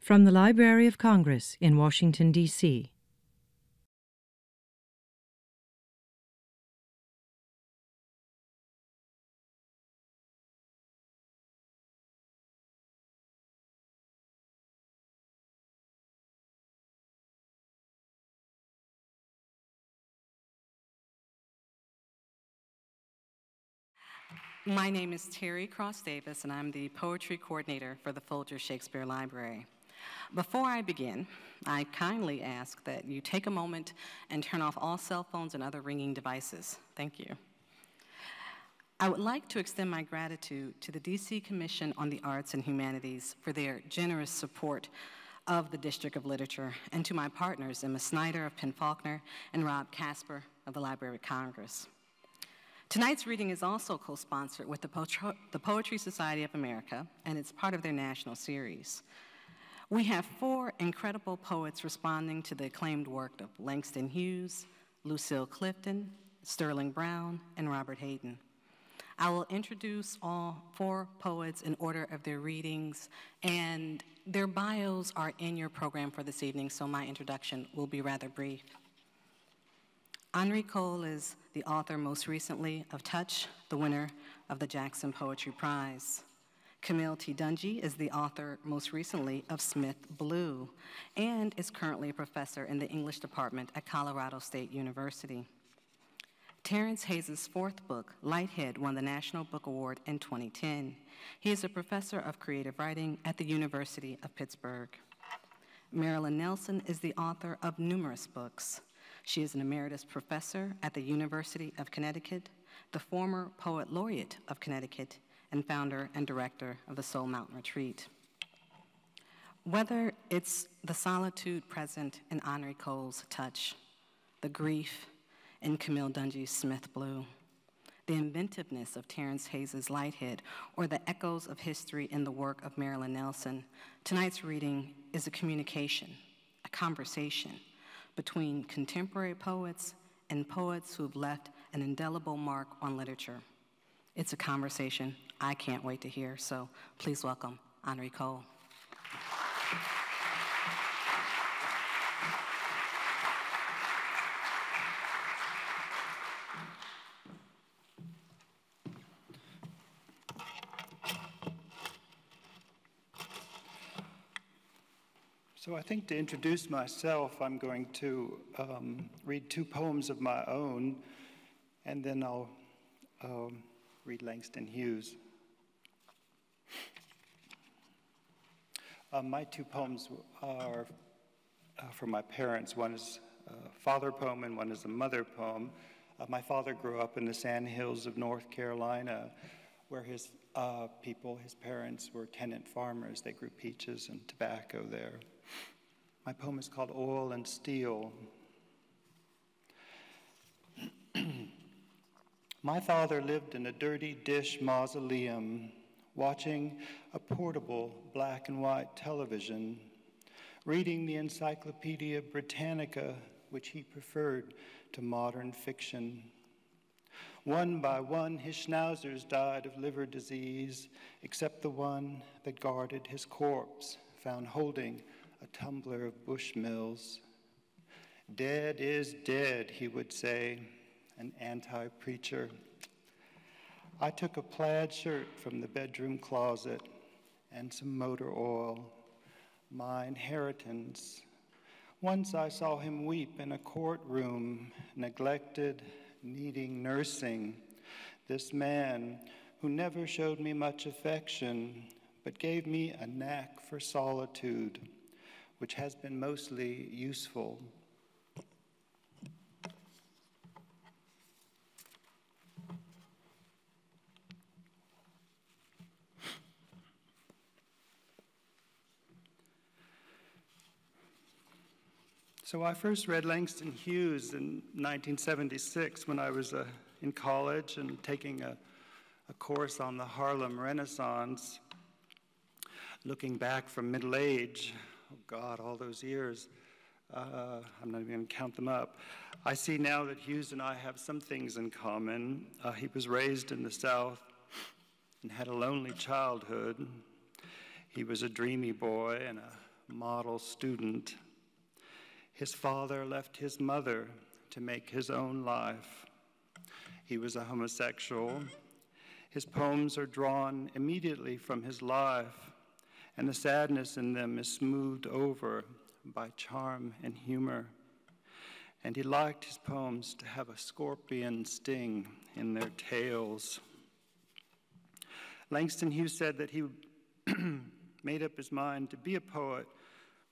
From the Library of Congress in Washington, D.C. My name is Terry Cross Davis, and I'm the Poetry Coordinator for the Folger Shakespeare Library. Before I begin, I kindly ask that you take a moment and turn off all cell phones and other ringing devices. Thank you. I would like to extend my gratitude to the DC Commission on the Arts and Humanities for their generous support of the District of Literature, and to my partners, Emma Snyder of Penn Faulkner and Rob Casper of the Library of Congress. Tonight's reading is also co-sponsored with the Poetry Society of America, and it's part of their national series. We have 4 incredible poets responding to the acclaimed work of Langston Hughes, Lucille Clifton, Sterling Brown, and Robert Hayden. I will introduce all 4 poets in order of their readings, and their bios are in your program for this evening, so my introduction will be rather brief. Henri Cole is the author most recently of Touch, the winner of the Jackson Poetry Prize. Camille Dungy is the author most recently of Smith Blue and is currently a professor in the English department at Colorado State University. Terrance Hayes' 4th book, Lighthead, won the National Book Award in 2010. He is a professor of creative writing at the University of Pittsburgh. Marilyn Nelson is the author of numerous books. She is an emeritus professor at the University of Connecticut, the former poet laureate of Connecticut, and founder and director of the Soul Mountain Retreat. Whether it's the solitude present in Henri Cole's Touch, the grief in Camille Dungy's Smith Blue, the inventiveness of Terrance Hayes' Lighthead, or the echoes of history in the work of Marilyn Nelson, tonight's reading is a communication, a conversation between contemporary poets and poets who have left an indelible mark on literature. It's a conversation I can't wait to hear, so please welcome Henri Cole. So I think to introduce myself, I'm going to read 2 poems of my own, and then I'll read Langston Hughes. My 2 poems are from my parents. One is a father poem and one is a mother poem. My father grew up in the sand hills of North Carolina, where his parents were tenant farmers. They grew peaches and tobacco there. My poem is called Oil and Steel. My father lived in a dirty dish mausoleum, watching a portable black and white television, reading the Encyclopedia Britannica, which he preferred to modern fiction. One by one, his schnauzers died of liver disease, except the one that guarded his corpse, found holding a tumbler of Bushmills. Dead is dead, he would say, an anti-preacher. I took a plaid shirt from the bedroom closet and some motor oil, my inheritance. Once I saw him weep in a courtroom, neglected, needing nursing. This man who never showed me much affection, but gave me a knack for solitude, which has been mostly useful. So I first read Langston Hughes in 1976 when I was in college and taking a course on the Harlem Renaissance. Looking back from middle age, oh God, all those years, I'm not even going to count them up. I see now that Hughes and I have some things in common. He was raised in the South and had a lonely childhood. He was a dreamy boy and a model student. His father left his mother to make his own life. He was a homosexual. His poems are drawn immediately from his life, and the sadness in them is smoothed over by charm and humor. And he liked his poems to have a scorpion sting in their tails. Langston Hughes said that he made up his mind to be a poet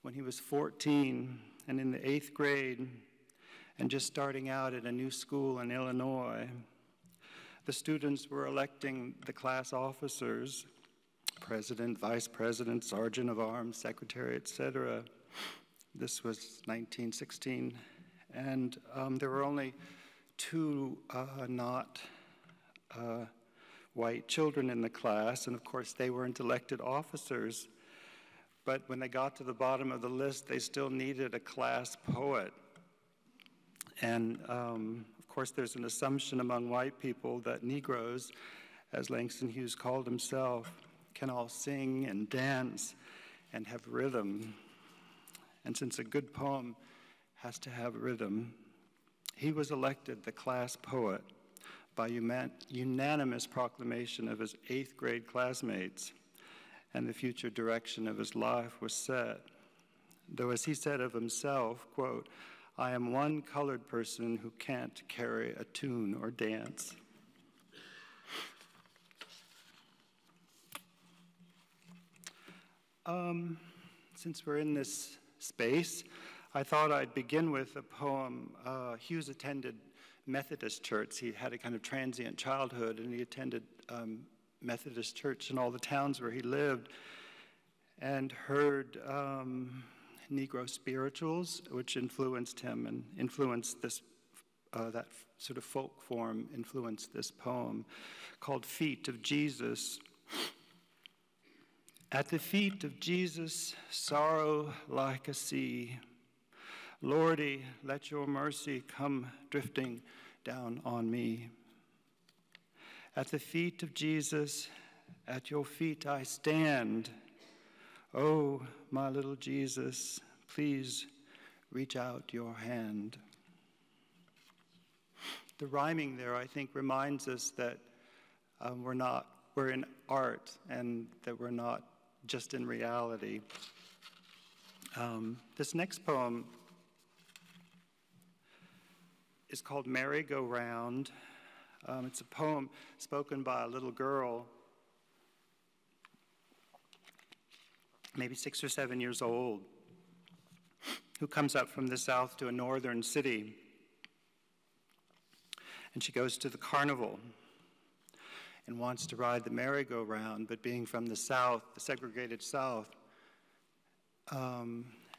when he was 14 and in the 8th grade and just starting out at a new school in Illinois. The students were electing the class officers, president, vice president, sergeant of arms, secretary, etc. This was 1916, and there were only 2 not white children in the class, and of course they weren't elected officers. But when they got to the bottom of the list, they still needed a class poet. And of course there's an assumption among white people that Negroes, as Langston Hughes called himself, can all sing and dance and have rhythm. And since a good poem has to have rhythm, he was elected the class poet by unanimous proclamation of his 8th grade classmates, and the future direction of his life was set. Though, as he said of himself, quote, "I am one colored person who can't carry a tune or dance." Since we're in this space, I thought I'd begin with a poem. Hughes attended Methodist church. He had a kind of transient childhood, and he attended Methodist church in all the towns where he lived, and heard Negro spirituals, which influenced him and influenced this, that sort of folk form influenced this poem called Feet of Jesus. At the feet of Jesus, sorrow like a sea. Lordy, let your mercy come drifting down on me. At the feet of Jesus, at your feet I stand. Oh, my little Jesus, please reach out your hand. The rhyming there, I think, reminds us that we're in art, and that we're not just in reality. This next poem is called Merry-Go-Round. It's a poem spoken by a little girl, maybe 6 or 7 years old, who comes up from the south to a northern city. And she goes to the carnival and wants to ride the merry-go-round, but being from the south, the segregated south,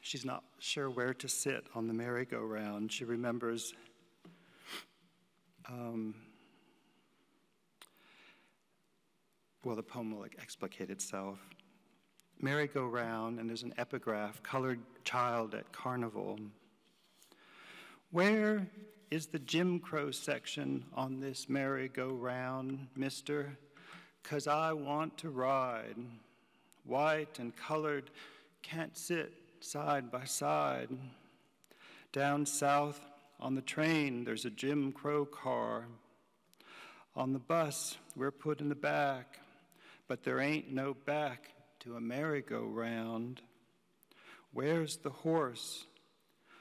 she's not sure where to sit on the merry-go-round. She remembers well, the poem will explicate itself. Merry-go-round, and there's an epigraph, colored child at carnival. Where is the Jim Crow section on this merry-go-round, mister? 'Cause I want to ride. White and colored can't sit side by side. Down south on the train, there's a Jim Crow car. On the bus, we're put in the back, but there ain't no back to a merry-go-round. Where's the horse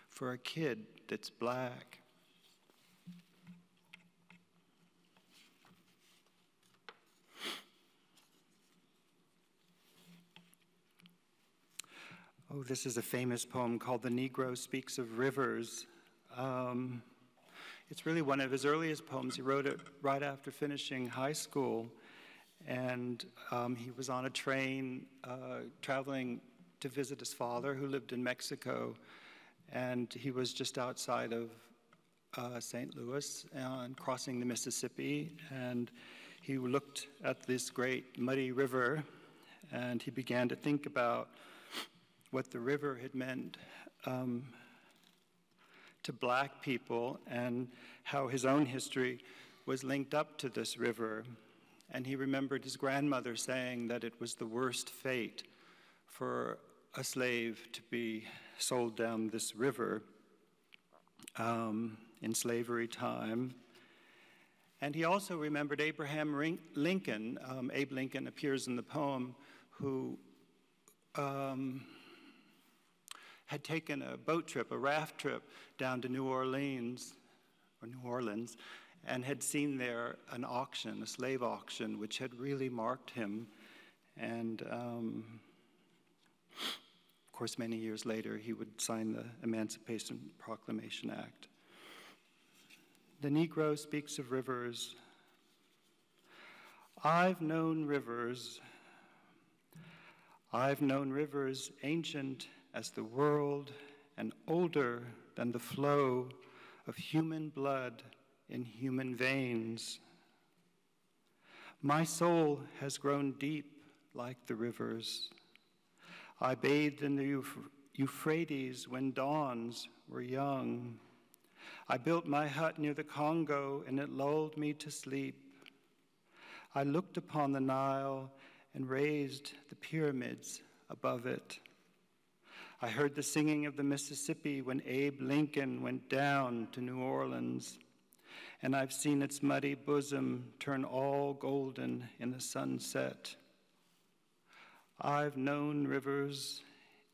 for a kid that's black? Oh, this is a famous poem called The Negro Speaks of Rivers. It's really one of his earliest poems. He wrote it right after finishing high school, and he was on a train traveling to visit his father, who lived in Mexico, and he was just outside of St. Louis and crossing the Mississippi, and he looked at this great muddy river, and he began to think about what the river had meant to black people, and how his own history was linked up to this river. And he remembered his grandmother saying that it was the worst fate for a slave to be sold down this river in slavery time. And he also remembered Abraham Lincoln. Abe Lincoln appears in the poem, who had taken a boat trip, a raft trip, down to New Orleans, and had seen there an auction, a slave auction, which had really marked him. And of course, many years later, he would sign the Emancipation Proclamation Act. The Negro speaks of rivers. I've known rivers ancient as the world and older than the flow of human blood in human veins. My soul has grown deep like the rivers. I bathed in the Euphrates when dawns were young. I built my hut near the Congo, and it lulled me to sleep. I looked upon the Nile and raised the pyramids above it. I heard the singing of the Mississippi when Abe Lincoln went down to New Orleans, and I've seen its muddy bosom turn all golden in the sunset. I've known rivers,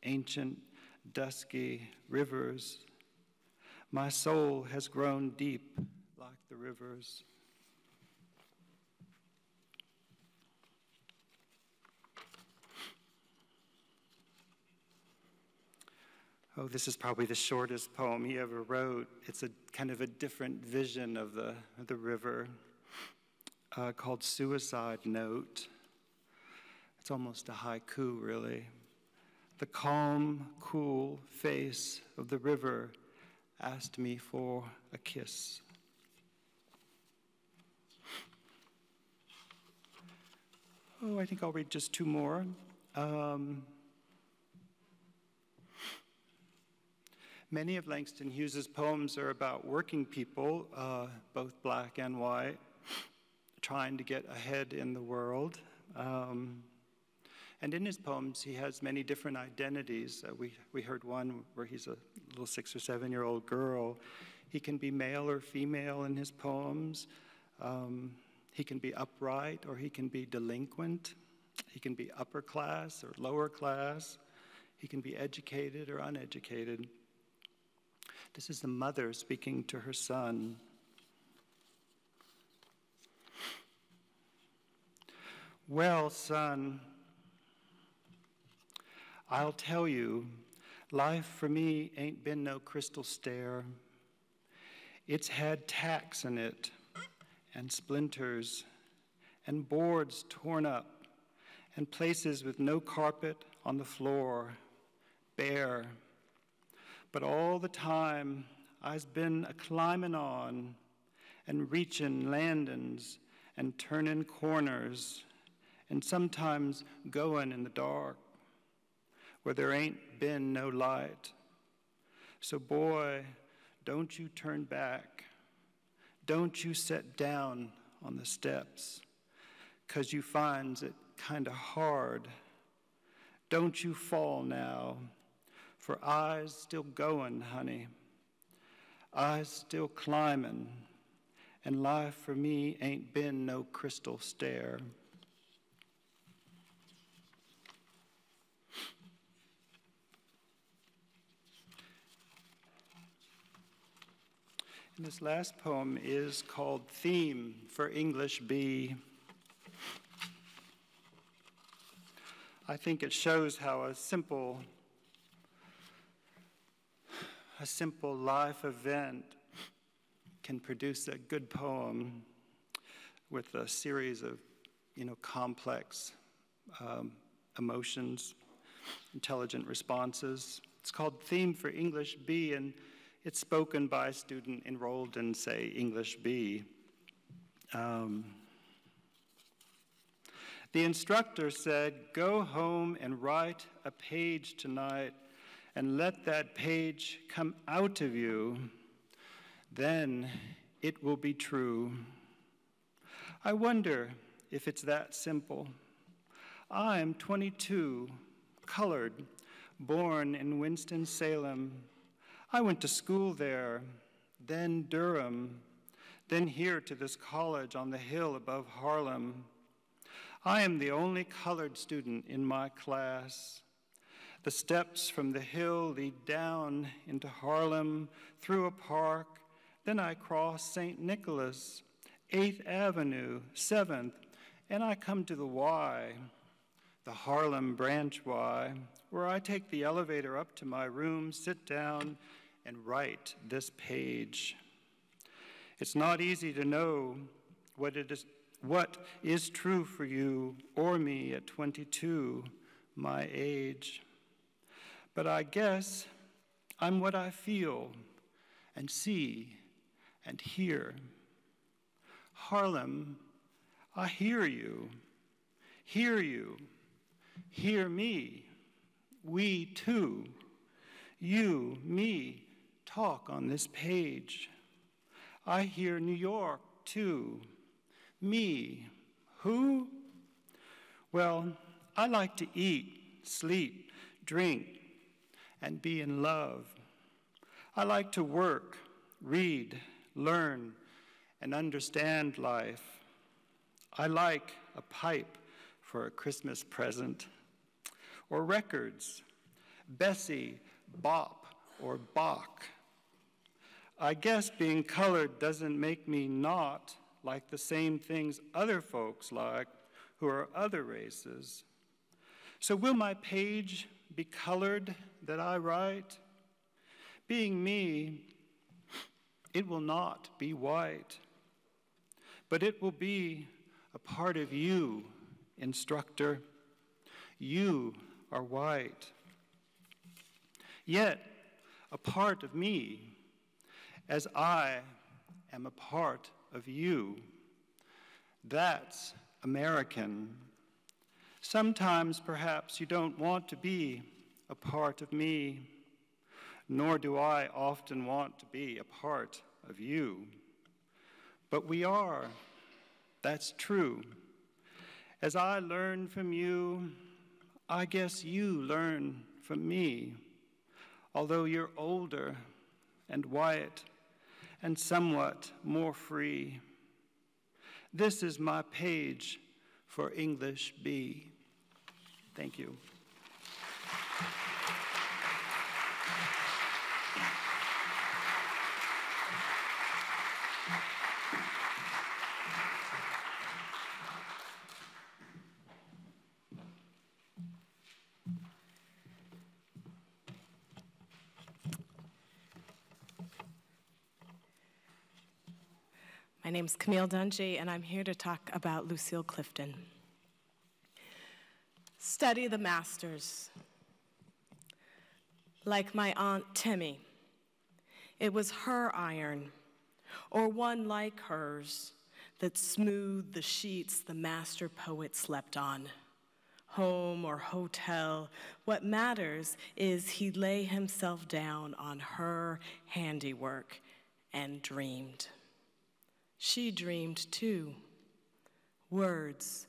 ancient, dusky rivers. My soul has grown deep like the rivers. Oh, this is probably the shortest poem he ever wrote. It's a kind of a different vision of the river, called Suicide Note. It's almost a haiku, really. The calm, cool face of the river asked me for a kiss. Oh, I think I'll read just two more. Many of Langston Hughes's poems are about working people, both black and white, trying to get ahead in the world. And in his poems, he has many different identities. We heard one where he's a little 6 or 7-year-old girl. He can be male or female in his poems. He can be upright or he can be delinquent. He can be upper class or lower class. He can be educated or uneducated. This is the mother speaking to her son. Well, son, I'll tell you, life for me ain't been no crystal stair. It's had tacks in it, and splinters, and boards torn up, and places with no carpet on the floor, bare. But all the time, I's been a-climbing on, and reaching landings, and turning corners, and sometimes going in the dark, where there ain't been no light. So boy, don't you turn back. Don't you set down on the steps, 'cause you finds it kinda hard. Don't you fall now, for I's still going, honey. I's still climbing, and life for me ain't been no crystal stair. And this last poem is called Theme for English B. I think it shows how a simple life event can produce a good poem with a series of, complex emotions, intelligent responses. It's called Theme for English B, and it's spoken by a student enrolled in, say, English B. The instructor said, "Go home and write a page tonight and let that page come out of you. Then it will be true." I wonder if it's that simple. I'm 22, colored, born in Winston-Salem. I went to school there, then Durham, then here to this college on the hill above Harlem. I am the only colored student in my class. The steps from the hill lead down into Harlem, through a park. Then I cross St. Nicholas, 8th Avenue, 7th, and I come to the Y, the Harlem Branch Y, where I take the elevator up to my room, sit down, and write this page. It's not easy to know what is true for you or me at 22, my age. But I guess I'm what I feel and see and hear. Harlem, I hear you, hear me, we too, you, me, talk on this page. I hear New York too, me, who? Well, I like to eat, sleep, drink, and be in love. I like to work, read, learn, and understand life. I like a pipe for a Christmas present, or records, Bessie, Bop, or Bach. I guess being colored doesn't make me not like the same things other folks like who are other races. So will my page be colored that I write? Being me, it will not be white, but it will be a part of you, instructor. You are white. Yet, a part of me, as I am a part of you. That's American. Sometimes, perhaps, you don't want to be a part of me, nor do I often want to be a part of you. But we are. That's true. As I learn from you, I guess you learn from me, although you're older and white and somewhat more free. This is my page for English B. Thank you. My name's Camille Dungy, and I'm here to talk about Lucille Clifton. Study the masters. Like my Aunt Timmy, it was her iron, or one like hers, that smoothed the sheets the master poet slept on. Home or hotel, what matters is he lay himself down on her handiwork and dreamed. She dreamed too. Words,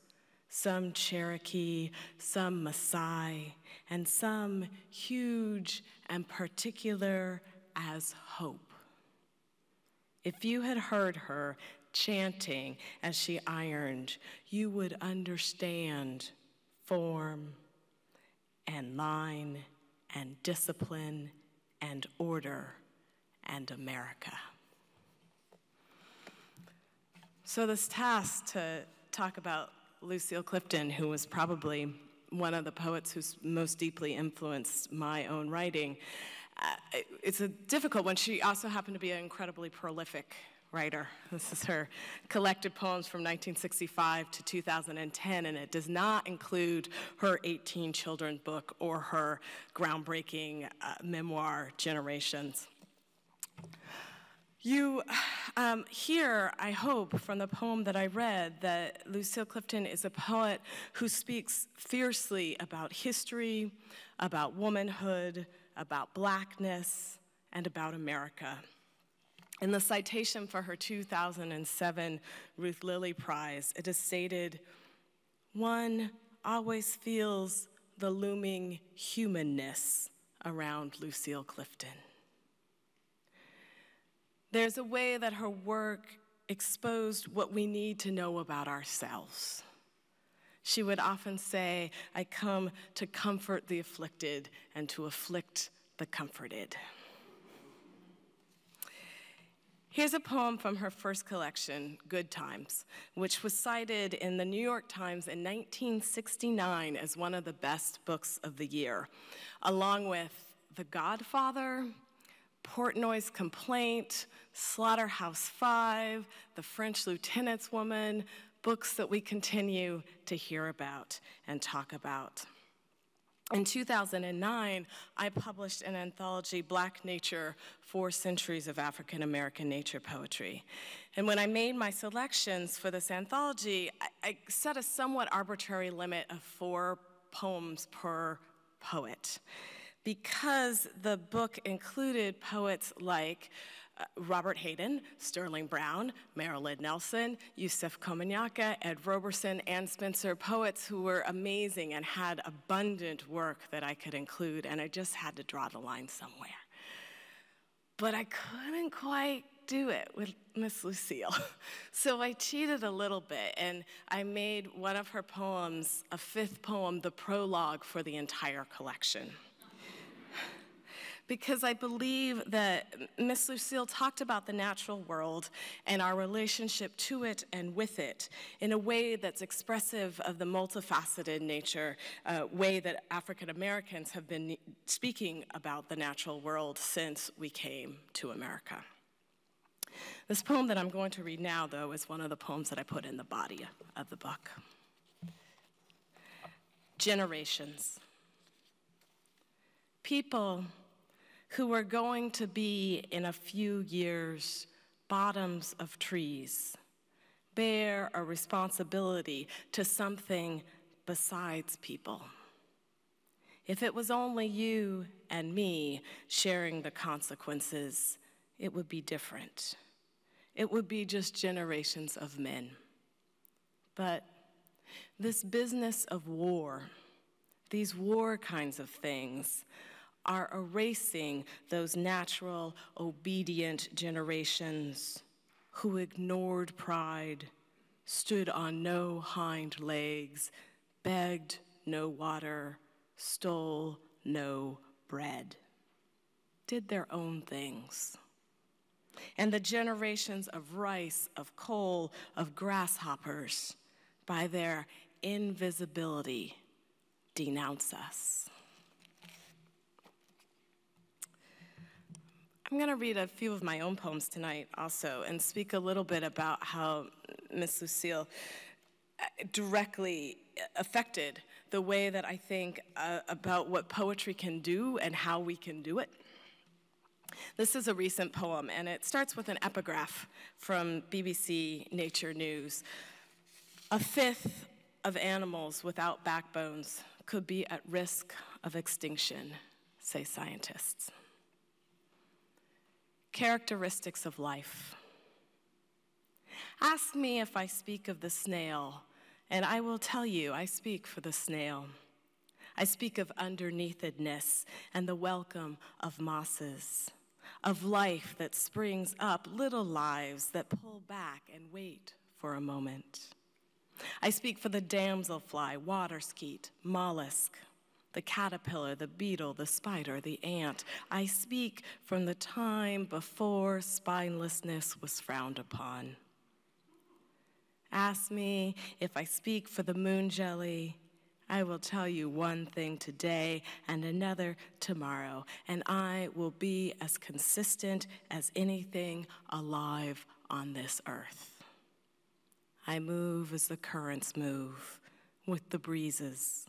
some Cherokee, some Maasai, and some huge and particular as hope. If you had heard her chanting as she ironed, you would understand form and line and discipline and order and America. So this task to talk about Lucille Clifton, who was probably one of the poets who's most deeply influenced my own writing, it's a difficult one. She also happened to be an incredibly prolific writer. This is her collected poems from 1965 to 2010, and it does not include her 18 children book or her groundbreaking memoir, Generations. You hear, I hope, from the poem that I read, that Lucille Clifton is a poet who speaks fiercely about history, about womanhood, about blackness, and about America. In the citation for her 2007 Ruth Lilly Prize, it is stated, "One always feels the looming humanness around Lucille Clifton. There's a way that her work exposed what we need to know about ourselves. She would often say, "I come to comfort the afflicted and to afflict the comforted." Here's a poem from her first collection, Good Times, which was cited in the New York Times in 1969 as one of the best books of the year, along with The Godfather, Portnoy's Complaint, Slaughterhouse-Five, The French Lieutenant's Woman, books that we continue to hear about and talk about. In 2009, I published an anthology, Black Nature, 4 Centuries of African American Nature Poetry. And when I made my selections for this anthology, I set a somewhat arbitrary limit of 4 poems per poet, because the book included poets like Robert Hayden, Sterling Brown, Marilyn Nelson, Yusef Komunyakaa, Ed Roberson, and Spencer, poets who were amazing and had abundant work that I could include, and I just had to draw the line somewhere. But I couldn't quite do it with Miss Lucille. So I cheated a little bit, and I made one of her poems, a 5th poem, the prologue for the entire collection. Because I believe that Miss Lucille talked about the natural world and our relationship to it and with it in a way that's expressive of the multifaceted nature, way that African Americans have been speaking about the natural world since we came to America. This poem that I'm going to read now, though, is one of the poems that I put in the body of the book. Generations. People who are going to be, in a few years, bottoms of trees, bear a responsibility to something besides people. If it was only you and me sharing the consequences, it would be different. It would be just generations of men. But this business of war, these war kinds of things, are erasing those natural, obedient generations who ignored pride, stood on no hind legs, begged no water, stole no bread, did their own things. And the generations of rice, of coal, of grasshoppers, by their invisibility, denounce us. I'm going to read a few of my own poems tonight also and speak a little bit about how Miss Lucille directly affected the way that I think about what poetry can do and how we can do it. This is a recent poem, and it starts with an epigraph from BBC Nature News. 1/5 of animals without backbones could be at risk of extinction, say scientists. Characteristics of life. Ask me if I speak of the snail, and I will tell you I speak for the snail. I speak of underneathedness and the welcome of mosses, of life that springs up, little lives that pull back and wait for a moment. I speak for the damselfly, water skeet, mollusk, the caterpillar, the beetle, the spider, the ant. I speak from the time before spinelessness was frowned upon. Ask me if I speak for the moon jelly. I will tell you one thing today and another tomorrow, and I will be as consistent as anything alive on this earth. I move as the currents move, with the breezes.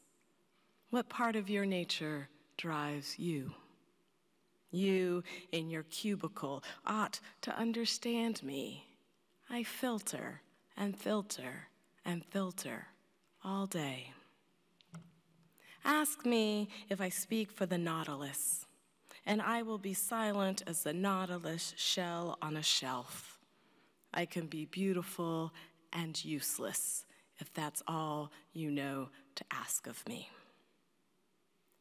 What part of your nature drives you? You in your cubicle ought to understand me. I filter and filter and filter all day. Ask me if I speak for the nautilus, and I will be silent as the nautilus shell on a shelf. I can be beautiful and useless if that's all you know to ask of me.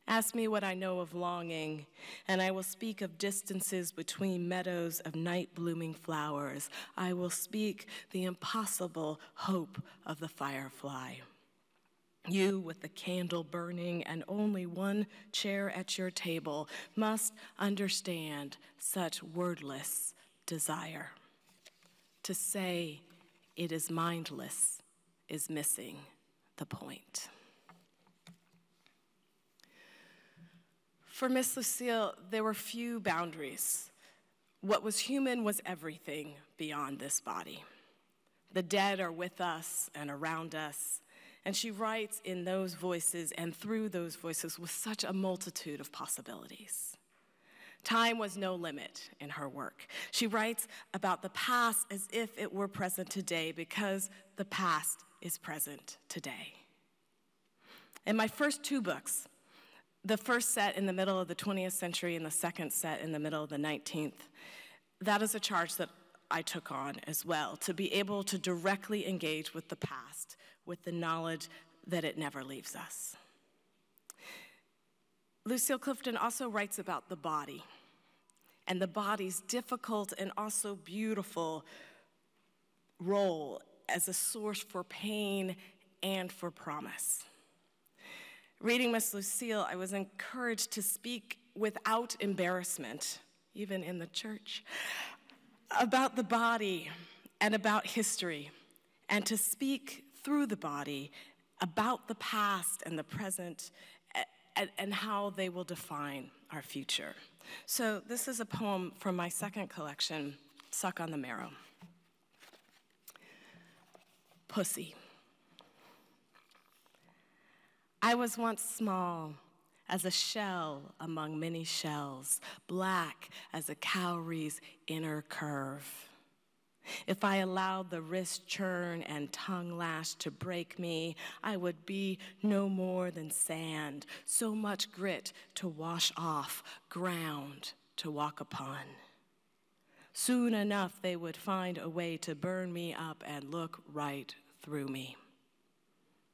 Ask me what I know of longing, and I will speak of distances between meadows of night-blooming flowers. I will speak the impossible hope of the firefly. You, with the candle burning and only one chair at your table, must understand such wordless desire. To say it is mindless is missing the point. For Miss Lucille, there were few boundaries. What was human was everything beyond this body. The dead are with us and around us, and she writes in those voices and through those voices with such a multitude of possibilities. Time was no limit in her work. She writes about the past as if it were present today because the past is present today. In my first two books, the first set in the middle of the 20th century and the second set in the middle of the 19th, that is a charge that I took on as well, to be able to directly engage with the past, with the knowledge that it never leaves us. Lucille Clifton also writes about the body, and the body's difficult and also beautiful role as a source for pain and for promise. Reading Miss Lucille, I was encouraged to speak without embarrassment, even in the church, about the body and about history, and to speak through the body about the past and the present and how they will define our future. So this is a poem from my second collection, Suck on the Marrow. Pussy. I was once small as a shell among many shells, black as a cowrie's inner curve. If I allowed the wrist churn and tongue lash to break me, I would be no more than sand, so much grit to wash off, ground to walk upon. Soon enough, they would find a way to burn me up and look right through me.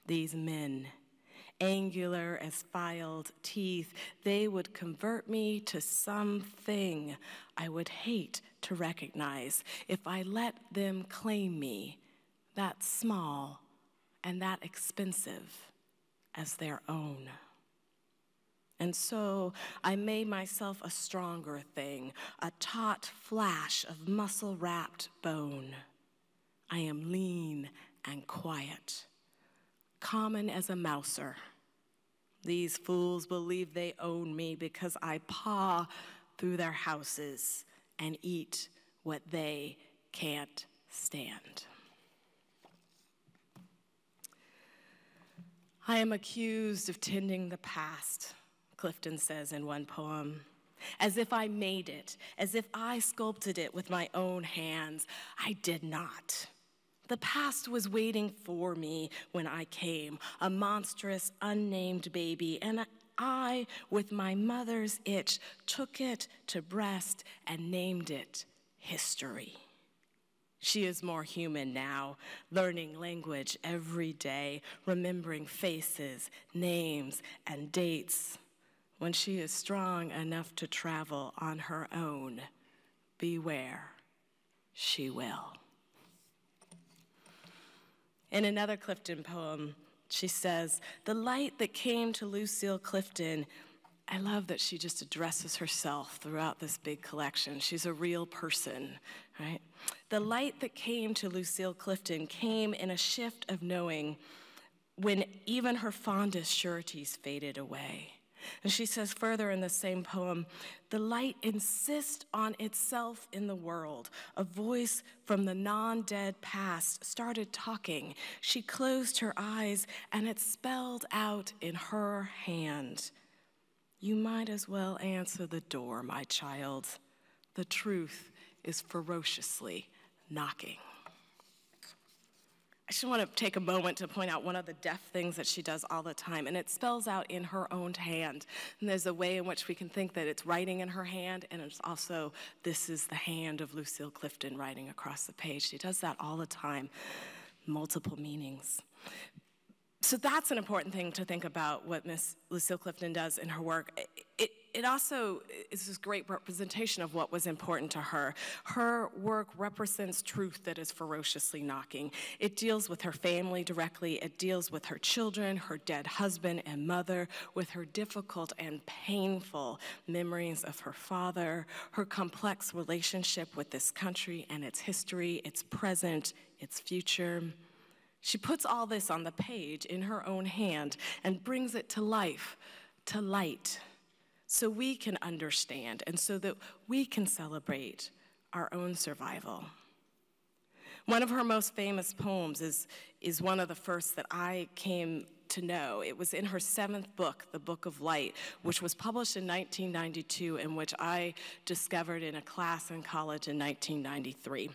These men, angular as filed teeth, they would convert me to something I would hate to recognize if I let them claim me that small and that expensive as their own. And so I made myself a stronger thing, a taut flash of muscle-wrapped bone. I am lean and quiet, common as a mouser. These fools believe they own me because I paw through their houses and eat what they can't stand. I am accused of tending the past, Clifton says in one poem, as if I made it, as if I sculpted it with my own hands. I did not. The past was waiting for me when I came, a monstrous, unnamed baby, and I, with my mother's itch, took it to breast and named it history. She is more human now, learning language every day, remembering faces, names, and dates. When she is strong enough to travel on her own, beware, she will. In another Clifton poem, she says, the light that came to Lucille Clifton, I love that she just addresses herself throughout this big collection. She's a real person, right? The light that came to Lucille Clifton came in a shift of knowing when even her fondest sureties faded away. And she says further in the same poem, the light insists on itself in the world. A voice from the non-dead past started talking. She closed her eyes and it spelled out in her hand, you might as well answer the door, my child. The truth is ferociously knocking. I just want to take a moment to point out one of the deaf things that she does all the time, and it spells out in her own hand. And there's a way in which we can think that it's writing in her hand, and it's also, this is the hand of Lucille Clifton writing across the page. She does that all the time, multiple meanings. So that's an important thing to think about what Miss Lucille Clifton does in her work. It also is this great representation of what was important to her. Her work represents truth that is ferociously knocking. It deals with her family directly. It deals with her children, her dead husband and mother, with her difficult and painful memories of her father, her complex relationship with this country and its history, its present, its future. She puts all this on the page in her own hand and brings it to life, to light, so we can understand and so that we can celebrate our own survival. One of her most famous poems is one of the first that I came to know. It was in her 7th book, The Book of Light, which was published in 1992 and which I discovered in a class in college in 1993.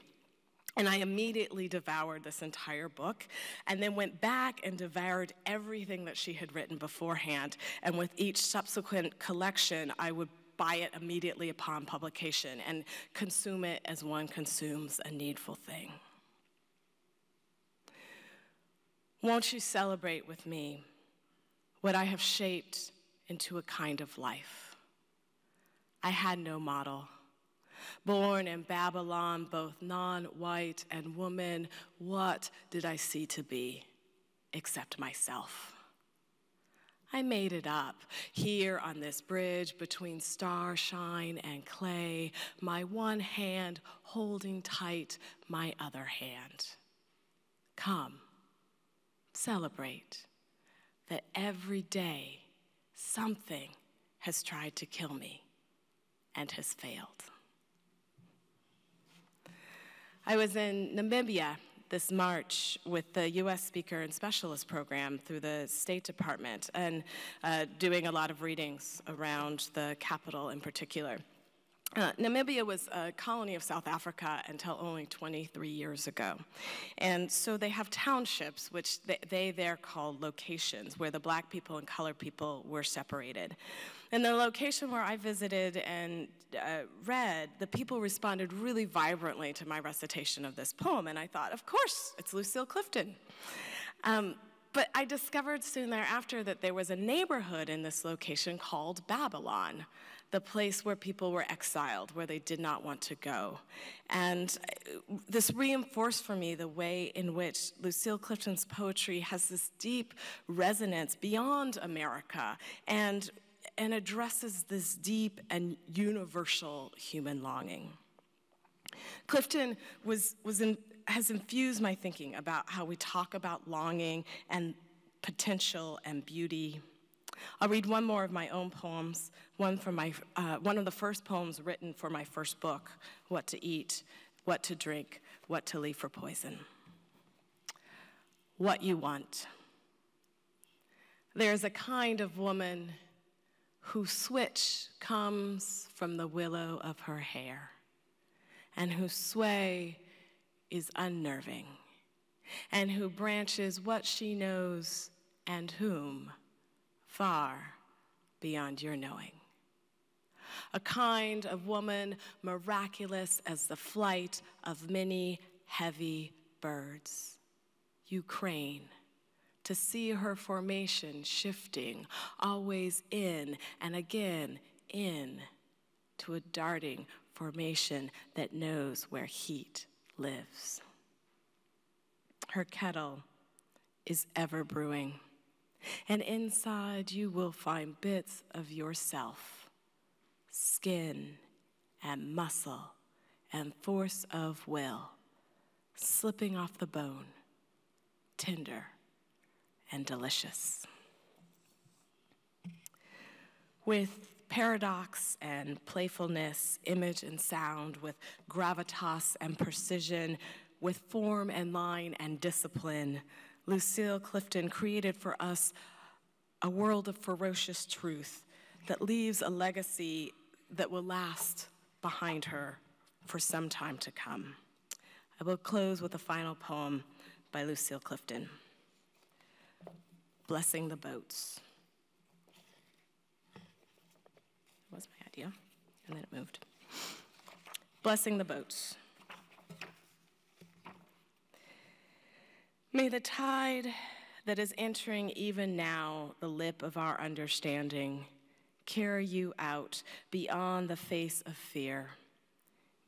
And I immediately devoured this entire book and then went back and devoured everything that she had written beforehand. And with each subsequent collection, I would buy it immediately upon publication and consume it as one consumes a needful thing. Won't you celebrate with me what I have shaped into a kind of life? I had no model. Born in Babylon, both non-white and woman, what did I see to be except myself? I made it up here on this bridge between starshine and clay, my one hand holding tight my other hand. Come, celebrate that every day something has tried to kill me and has failed. I was in Namibia this March with the U.S. Speaker and Specialist Program through the State Department and doing a lot of readings around the capital in particular. Namibia was a colony of South Africa until only 23 years ago. And so they have townships, which they there call locations, where the black people and colored people were separated. And the location where I visited and read, the people responded really vibrantly to my recitation of this poem, and I thought, of course, it's Lucille Clifton. But I discovered soon thereafter that there was a neighborhood in this location called Babylon, the place where people were exiled, where they did not want to go. And this reinforced for me the way in which Lucille Clifton's poetry has this deep resonance beyond America and addresses this deep and universal human longing. Clifton has infused my thinking about how we talk about longing and potential and beauty. I'll read one more of my own poems, one of the first poems written for my first book, What to Eat, What to Drink, What to Leave for Poison. What you want. There's a kind of woman whose switch comes from the willow of her hair, and whose sway is unnerving, and who branches what she knows and whom far beyond your knowing. A kind of woman miraculous as the flight of many heavy birds. You crane to see her formation shifting, always in and again in, to a darting formation that knows where heat lives. Her kettle is ever brewing, and inside you will find bits of yourself, skin and muscle and force of will, slipping off the bone, tender and delicious. With paradox and playfulness, image and sound, with gravitas and precision, with form and line and discipline, Lucille Clifton created for us a world of ferocious truth that leaves a legacy that will last behind her for some time to come. I will close with a final poem by Lucille Clifton. Blessing the Boats. That was my idea, and then it moved. Blessing the boats. May the tide that is entering even now the lip of our understanding, carry you out beyond the face of fear.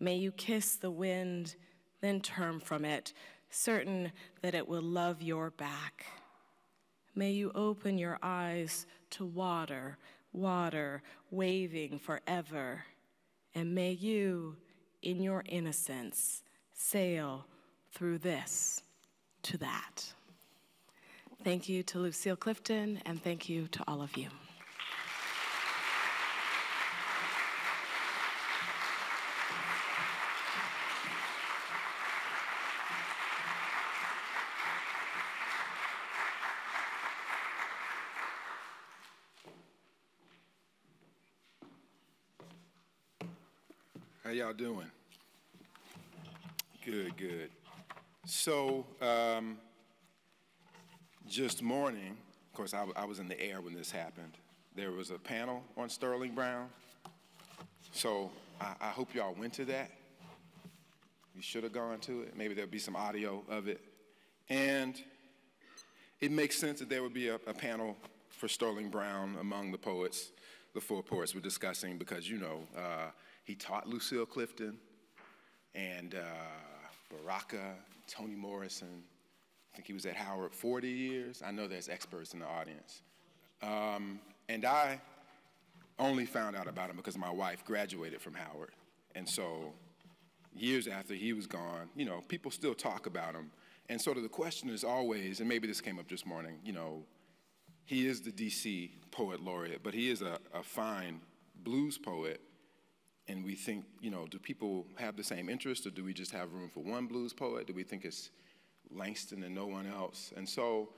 May you kiss the wind, then turn from it, certain that it will love your back. May you open your eyes to water, water waving forever, and may you, in your innocence, sail through this to that. Thank you to Lucille Clifton, and thank you to all of you. How y'all doing? Good, good. So, just morning, of course, I was in the air when this happened. There was a panel on Sterling Brown. So I hope y'all went to that. You should have gone to it. Maybe there'll be some audio of it. And it makes sense that there would be a panel for Sterling Brown among the poets, the four poets we're discussing, because, you know, he taught Lucille Clifton and Baraka, Toni Morrison. I think he was at Howard 40 years. I know there's experts in the audience. And I only found out about him because my wife graduated from Howard. And so years after he was gone, you know, people still talk about him. And sort of the question is always, and maybe this came up this morning, you know, he is the DC Poet Laureate, but he is a fine blues poet. And we think, you know, do people have the same interest, or do we just have room for one blues poet? Do we think it's Langston and no one else? And so,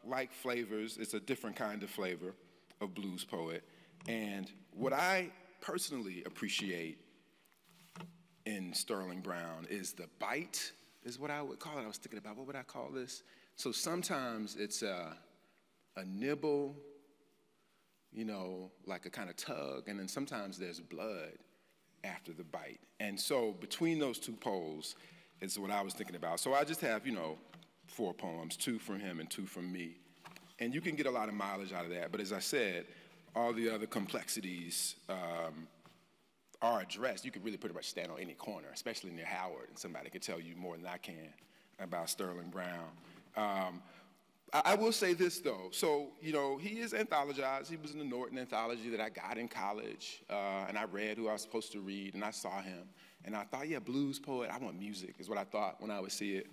like flavors, it's a different kind of flavor of blues poet. And what I personally appreciate in Sterling Brown is the bite, is what I would call it. I was thinking about, what would I call this? So sometimes it's a nibble, you know, like a kind of tug, and then sometimes there's blood after the bite. And so between those two poles is what I was thinking about. So I just have, you know, 4 poems, 2 from him and 2 from me. And you can get a lot of mileage out of that. But as I said, all the other complexities are addressed. You could really pretty much stand on any corner, especially near Howard, and somebody could tell you more than I can about Sterling Brown. I will say this, though. So, you know, he is anthologized. He was in the Norton anthology that I got in college, and I read who I was supposed to read, and I saw him. And I thought, yeah, blues poet, I want music, is what I thought when I would see it.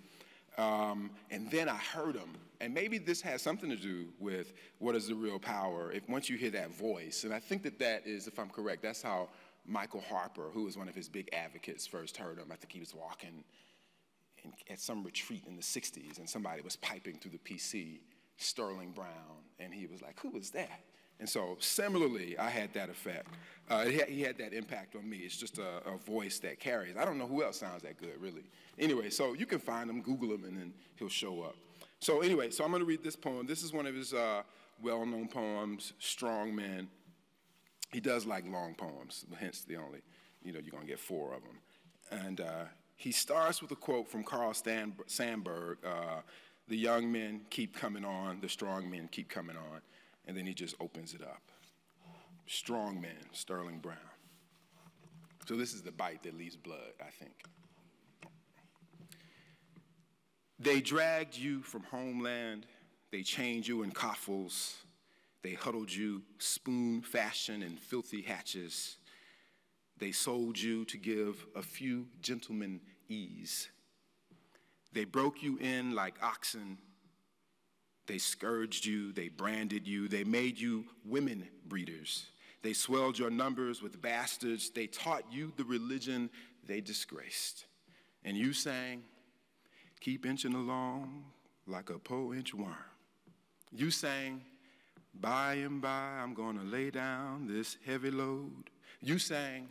And then I heard him. And maybe this has something to do with what is the real power, if once you hear that voice. And I think that is, if I'm correct, that's how Michael Harper, who was one of his big advocates, first heard him. I think he was walking at some retreat in the 60s, and somebody was piping through the PC, Sterling Brown, and he was like, who was that? And so similarly, I had that effect. He had that impact on me. It's just a voice that carries. I don't know who else sounds that good, really. Anyway, so you can find him, Google him, and then he'll show up. So anyway, so I'm going to read this poem. This is one of his well-known poems, Strong Men. He does like long poems, hence the only, you know, you're going to get 4 of them. And he starts with a quote from Carl Sandburg, the young men keep coming on, the strong men keep coming on, and then he just opens it up. Strong men, Sterling Brown. So this is the bite that leaves blood, I think. They dragged you from homeland, they chained you in coffles, they huddled you spoon fashion in filthy hatches. They sold you to give a few gentlemen ease. They broke you in like oxen. They scourged you, they branded you, they made you women breeders. They swelled your numbers with bastards. They taught you the religion they disgraced. And you sang, keep inching along like a po-inch worm. You sang, by and by I'm gonna lay down this heavy load. You sang,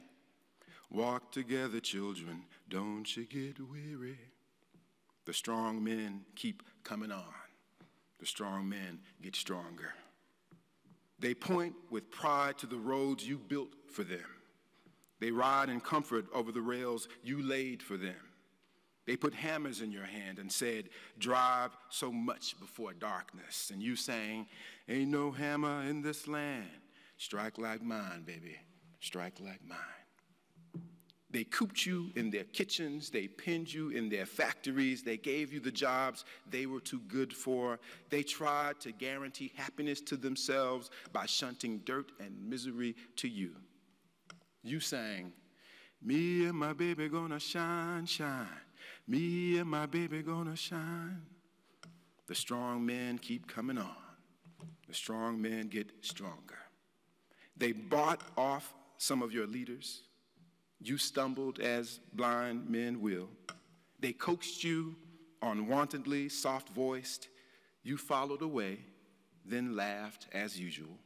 walk together, children, don't you get weary. The strong men keep coming on. The strong men get stronger. They point with pride to the roads you built for them. They ride in comfort over the rails you laid for them. They put hammers in your hand and said, drive so much before darkness. And you sang, ain't no hammer in this land. Strike like mine, baby, strike like mine. They cooped you in their kitchens. They pinned you in their factories. They gave you the jobs they were too good for. They tried to guarantee happiness to themselves by shunting dirt and misery to you. You sang, me and my baby gonna shine, shine. Me and my baby gonna shine. The strong men keep coming on. The strong men get stronger. They bought off some of your leaders. You stumbled as blind men will. They coaxed you unwantedly, soft-voiced. You followed away, then laughed as usual.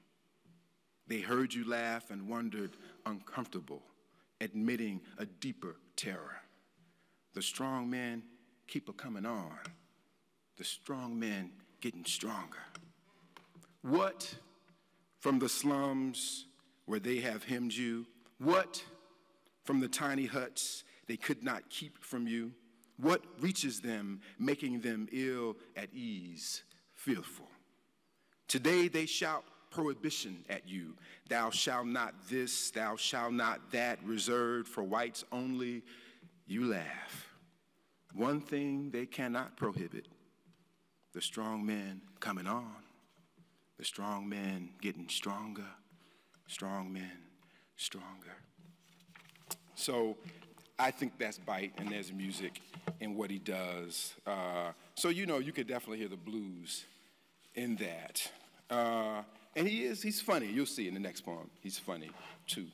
They heard you laugh and wondered, uncomfortable, admitting a deeper terror. The strong men keep a-coming on. The strong men getting stronger. What from the slums where they have hemmed you? What from the tiny huts they could not keep from you? What reaches them, making them ill at ease, fearful? Today they shout prohibition at you. Thou shalt not this, thou shalt not that, reserved for whites only. You laugh. One thing they cannot prohibit, the strong men coming on, the strong men getting stronger, strong men stronger. So I think that's Bite, and there's music in what he does. So you know, you could definitely hear the blues in that. And he's funny. You'll see in the next poem. He's funny, too.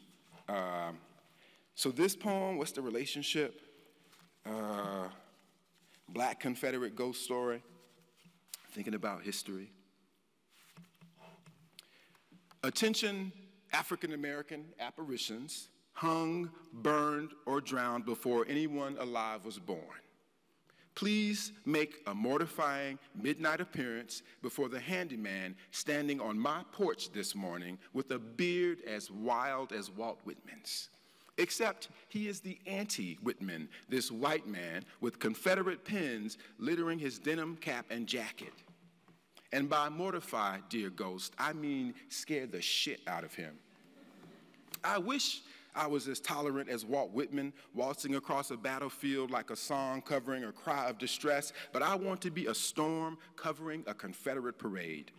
So this poem, what's the relationship? Black Confederate ghost story, thinking about history. Attention, African-American apparitions, hung, burned, or drowned before anyone alive was born. Please make a mortifying midnight appearance before the handyman standing on my porch this morning with a beard as wild as Walt Whitman's. Except he is the anti-Whitman, this white man with Confederate pins littering his denim cap and jacket. And by mortify, dear ghost, I mean scare the shit out of him. I wish I was as tolerant as Walt Whitman, waltzing across a battlefield like a song covering a cry of distress, but I want to be a storm covering a Confederate parade.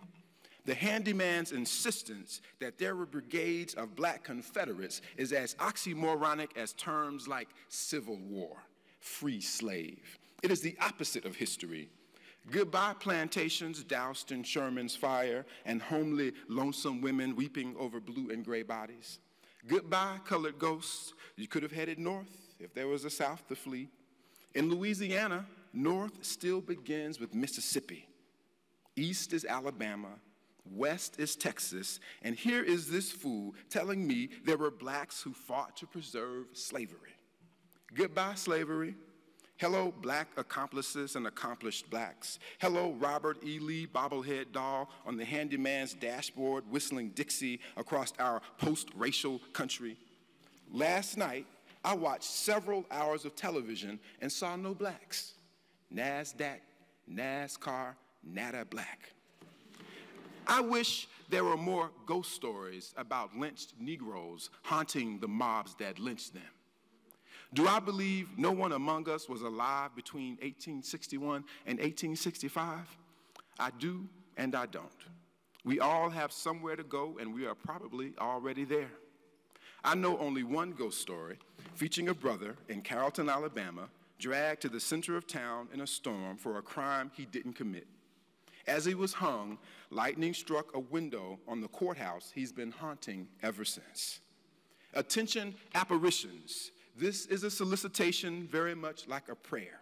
The handyman's insistence that there were brigades of black Confederates is as oxymoronic as terms like Civil War, free slave. It is the opposite of history. Goodbye plantations doused in Sherman's fire and homely, lonesome women weeping over blue and gray bodies. Goodbye colored ghosts. You could have headed north if there was a south to flee. In Louisiana, north still begins with Mississippi. East is Alabama. West is Texas, and here is this fool telling me there were blacks who fought to preserve slavery. Goodbye, slavery. Hello, black accomplices and accomplished blacks. Hello, Robert E. Lee bobblehead doll on the handyman's dashboard whistling Dixie across our post-racial country. Last night, I watched several hours of television and saw no blacks. NASDAQ, NASCAR, nada black. I wish there were more ghost stories about lynched Negroes haunting the mobs that lynched them. Do I believe no one among us was alive between 1861 and 1865? I do and I don't. We all have somewhere to go, and we are probably already there. I know only one ghost story featuring a brother in Carrollton, Alabama, dragged to the center of town in a storm for a crime he didn't commit. As he was hung, lightning struck a window on the courthouse he's been haunting ever since. Attention, apparitions. This is a solicitation very much like a prayer.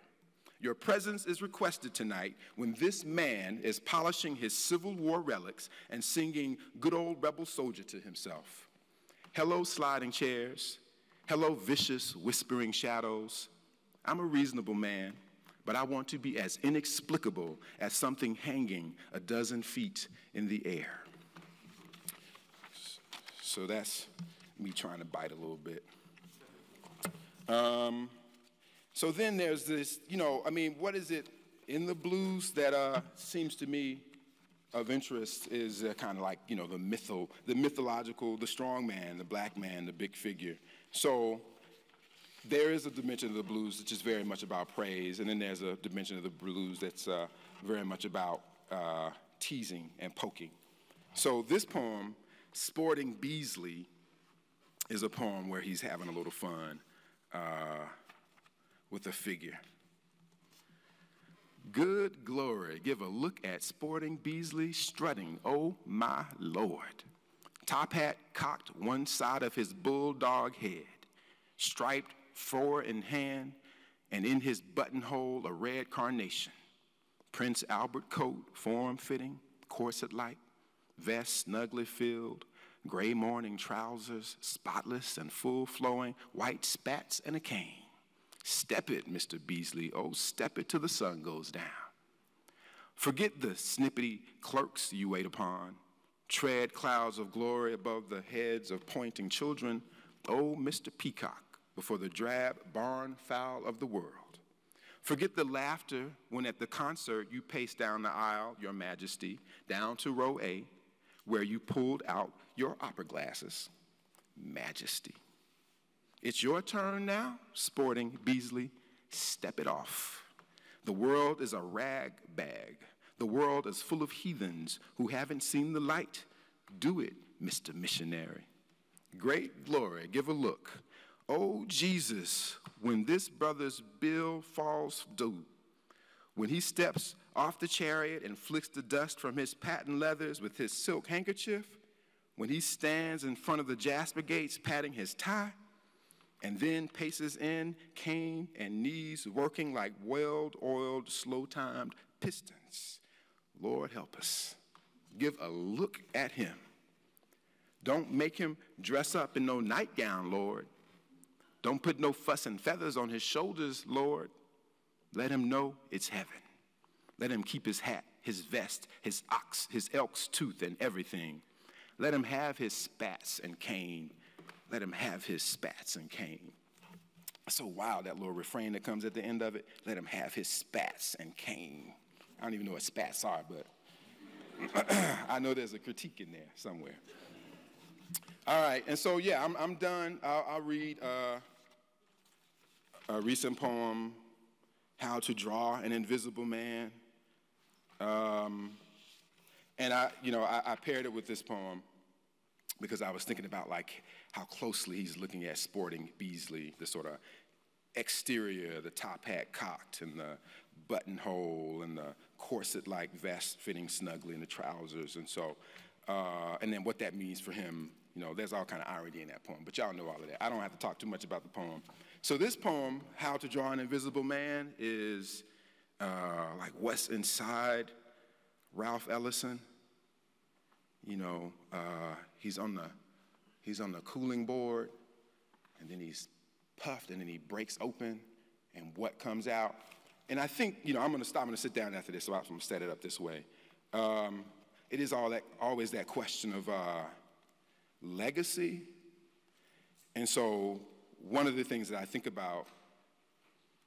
Your presence is requested tonight when this man is polishing his Civil War relics and singing good old rebel soldier to himself. Hello, sliding chairs. Hello, vicious, whispering shadows. I'm a reasonable man, but I want to be as inexplicable as something hanging a dozen feet in the air. So that's me trying to bite a little bit. So then there's this, I mean, what is it in the blues that seems to me of interest is kind of like, the mythological, the strong man, the black man, the big figure. So there is a dimension of the blues that's just very much about praise, and then there's a dimension of the blues that's very much about teasing and poking. So this poem, Sporting Beasley, is a poem where he's having a little fun with a figure. Good glory, give a look at Sporting Beasley strutting, oh my Lord. Top hat cocked one side of his bulldog head, striped fur in hand, and in his buttonhole a red carnation. Prince Albert coat, form-fitting, corset-like, vest snugly filled, gray morning trousers, spotless and full-flowing, white spats and a cane. Step it, Mr. Beasley, oh, step it till the sun goes down. Forget the snippety clerks you wait upon. Tread clouds of glory above the heads of pointing children, oh, Mr. Peacock, before the drab barn fowl of the world. Forget the laughter when at the concert you paced down the aisle, Your Majesty, down to row A, where you pulled out your opera glasses. Majesty. It's your turn now, Sporting Beasley. Step it off. The world is a rag bag. The world is full of heathens who haven't seen the light. Do it, Mr. Missionary. Great glory, give a look. Oh, Jesus, when this brother's bill falls due, when he steps off the chariot and flicks the dust from his patent leathers with his silk handkerchief, when he stands in front of the Jasper gates patting his tie, and then paces in, cane and knees working like well-oiled, slow-timed pistons. Lord help us. Give a look at him. Don't make him dress up in no nightgown, Lord. Don't put no fuss and feathers on his shoulders, Lord. Let him know it's heaven. Let him keep his hat, his vest, his ox, his elk's tooth, and everything. Let him have his spats and cane. Let him have his spats and cane. It's so wild, that little refrain that comes at the end of it. Let him have his spats and cane. I don't even know what spats are, but I know there's a critique in there somewhere. All right, and so, yeah, I'm done. I'll read a recent poem, How to Draw an Invisible Man. And I paired it with this poem because I was thinking about like how closely he's looking at Sporting Beasley, the sort of exterior, the top hat cocked and the buttonhole and the corset-like vest fitting snugly in the trousers. And so, and then what that means for him, there's all kind of irony in that poem, but y'all know all of that. I don't have to talk too much about the poem. So this poem, How to Draw an Invisible Man, is like what's inside Ralph Ellison. He's on the cooling board, and then he's puffed, and then he breaks open, and what comes out. And I think, I'm going to sit down after this, so I'm going to set it up this way. It is always that question of legacy. And so one of the things that I think about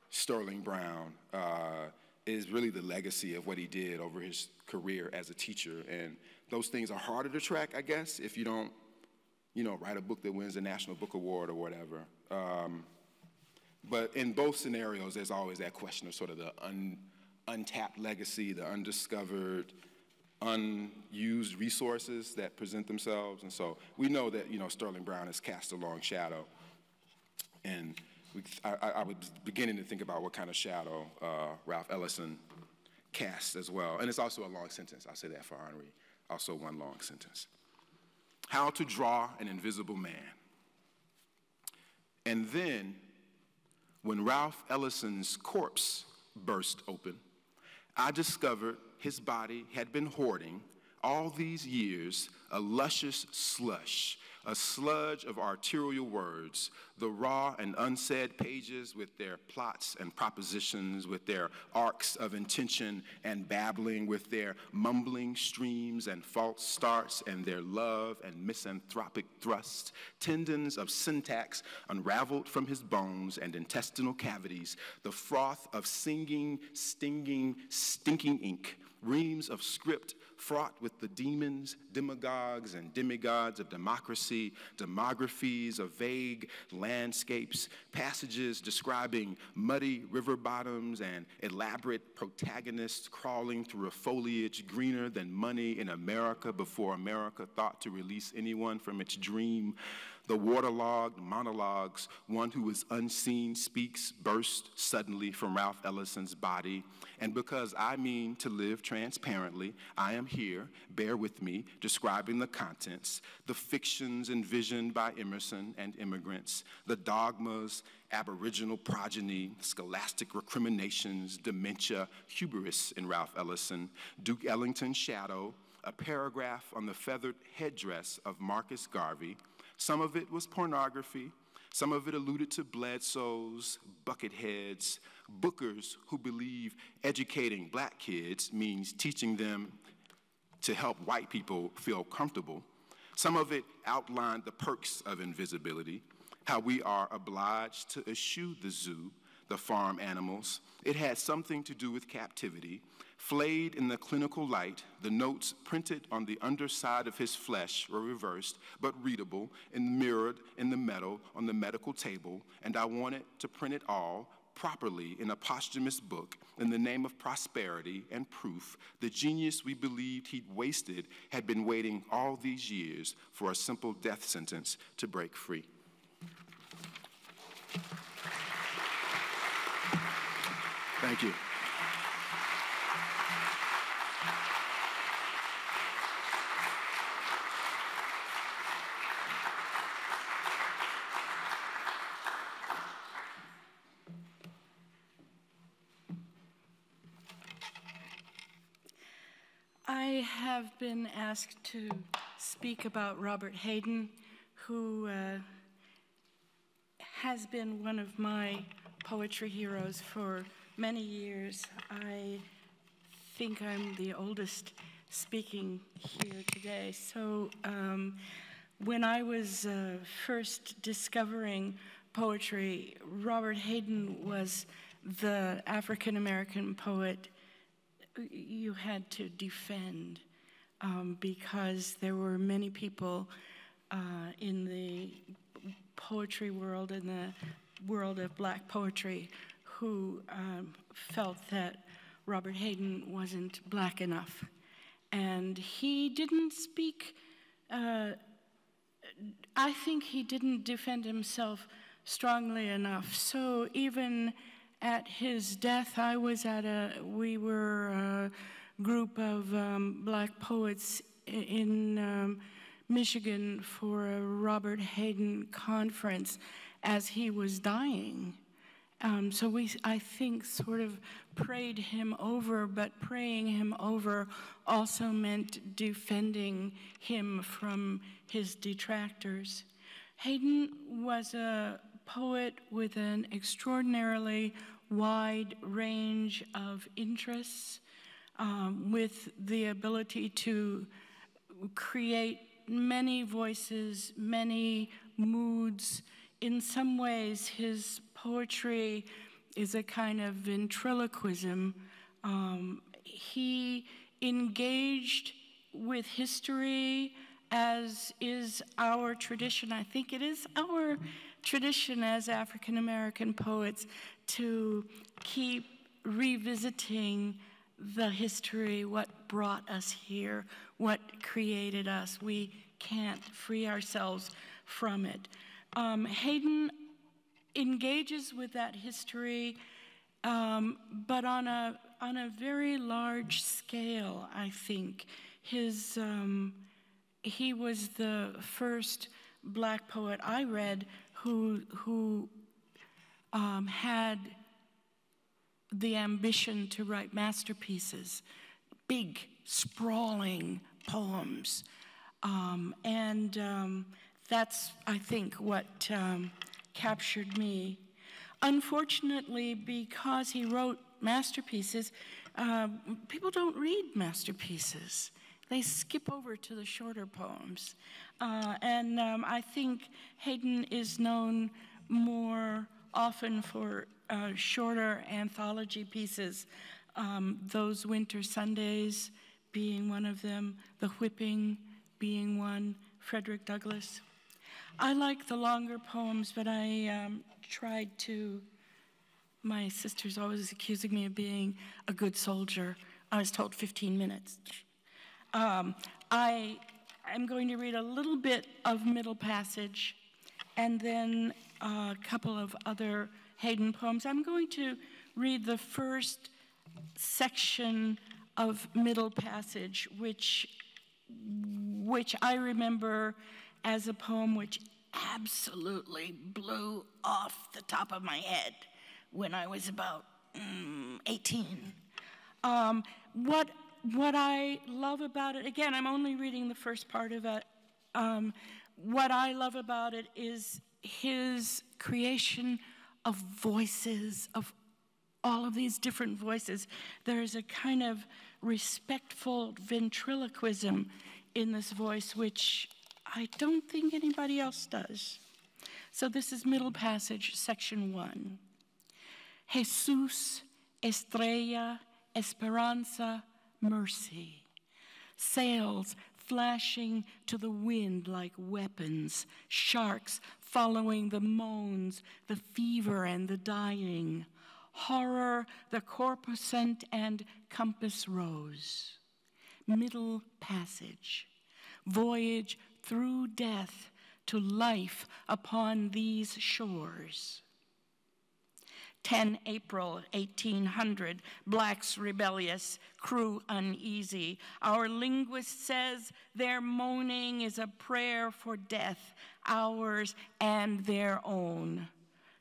Sterling Brown is really the legacy of what he did over his career as a teacher. And those things are harder to track, I guess, if you don't, write a book that wins the National Book Award or whatever. But in both scenarios, there's always that question of sort of the untapped legacy, the undiscovered, unused resources that present themselves. And so we know that, Sterling Brown has cast a long shadow. And I was beginning to think about what kind of shadow Ralph Ellison cast as well. And it's also a long sentence. I'll say that for Henri. Also one long sentence. How to Draw an Invisible Man. And then, when Ralph Ellison's corpse burst open, I discovered his body had been hoarding all these years a luscious slush a sludge of arterial words, the raw and unsaid pages with their plots and propositions, with their arcs of intention and babbling, with their mumbling streams and false starts and their love and misanthropic thrusts, tendons of syntax unraveled from his bones and intestinal cavities, the froth of singing, stinging, stinking ink, reams of script fraught with the demons, demagogues, and demigods of democracy, demographies of vague landscapes, passages describing muddy river bottoms and elaborate protagonists crawling through a foliage greener than money in America before America thought to release anyone from its dream. The waterlogged monologues, one who is unseen speaks, burst suddenly from Ralph Ellison's body. And because I mean to live transparently, I am here, bear with me, describing the contents, the fictions envisioned by Emerson and immigrants, the dogmas, aboriginal progeny, scholastic recriminations, dementia, hubris in Ralph Ellison, Duke Ellington's shadow, a paragraph on the feathered headdress of Marcus Garvey. Some of it was pornography. Some of it alluded to Bledsoes, bucketheads, bookers who believe educating black kids means teaching them to help white people feel comfortable. Some of it outlined the perks of invisibility, how we are obliged to eschew the zoo, the farm animals. It had something to do with captivity. Flayed in the clinical light, the notes printed on the underside of his flesh were reversed, but readable and mirrored in the metal on the medical table, and I wanted to print it all properly in a posthumous book in the name of prosperity and proof. The genius we believed he'd wasted had been waiting all these years for a simple death sentence to break free. Thank you. I have been asked to speak about Robert Hayden, who has been one of my poetry heroes for many years. I think I'm the oldest speaking here today. So when I was first discovering poetry, Robert Hayden was the African-American poet you had to defend because there were many people in the poetry world, in the world of black poetry, who felt that Robert Hayden wasn't black enough. And he didn't speak, I think he didn't defend himself strongly enough. So even at his death, we were a group of black poets in Michigan for a Robert Hayden conference as he was dying. So we, I think, sort of prayed him over, but praying him over also meant defending him from his detractors. Hayden was a poet with an extraordinarily wide range of interests, with the ability to create many voices, many moods. In some ways, his poetry is a kind of ventriloquism. He engaged with history, as is our tradition. I think it is our tradition as African-American poets to keep revisiting the history, what brought us here, what created us. We can't free ourselves from it. Hayden engages with that history, but on a very large scale, I think. He was the first black poet I read who had the ambition to write masterpieces, big, sprawling poems. that's, I think, what captured me. Unfortunately, because he wrote masterpieces, people don't read masterpieces. They skip over to the shorter poems. And I think Hayden is known more often for shorter anthology pieces, Those Winter Sundays being one of them, The Whipping being one, Frederick Douglass. I like the longer poems, but I tried to, my sister's always accusing me of being a good soldier. I was told 15 minutes. I am going to read a little bit of Middle Passage and then a couple of other Hayden poems. I'm going to read the first section of Middle Passage, which I remember as a poem which absolutely blew off the top of my head when I was about 18. What I love about it, again, I'm only reading the first part of it. What I love about it is his creation of voices, of all of these different voices. There's a kind of respectful ventriloquism in this voice, which I don't think anybody else does. So this is Middle Passage, section 1. Jesus, estrella, esperanza, mercy. Sails flashing to the wind like weapons, sharks following the moans, the fever and the dying, horror, the corposant and compass rose. Middle Passage, voyage through death to life upon these shores. 10 April 1800, blacks rebellious, crew uneasy. Our linguist says their moaning is a prayer for death, ours and their own.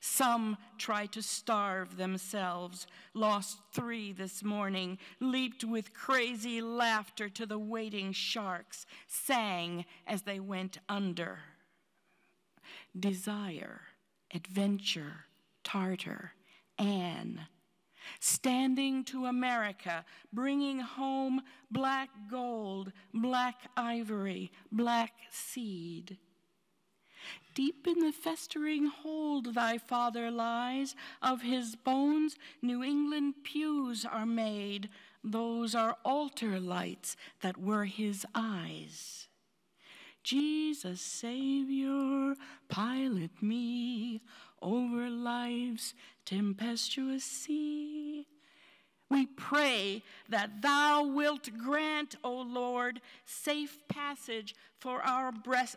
Some try to starve themselves, lost 3 this morning, leaped with crazy laughter to the waiting sharks, sang as they went under. Desire, adventure, Tartar, Anne, standing to America, bringing home black gold, black ivory, black seed. Deep in the festering hold thy father lies, of his bones New England pews are made, those are altar lights that were his eyes. Jesus, Savior, pilot me over life's tempestuous sea. We pray that thou wilt grant, O Lord, safe passage for our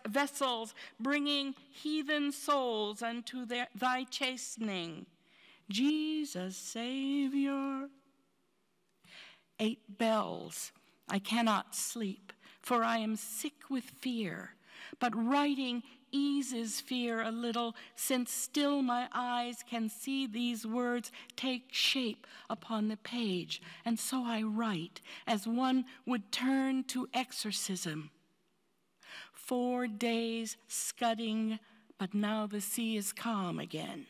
vessels, bringing heathen souls unto thy chastening. Jesus, Savior. 8 bells, I cannot sleep, for I am sick with fear, but writing eases fear a little, since still my eyes can see these words take shape upon the page, and so I write as one would turn to exorcism. 4 days scudding, but now the sea is calm again.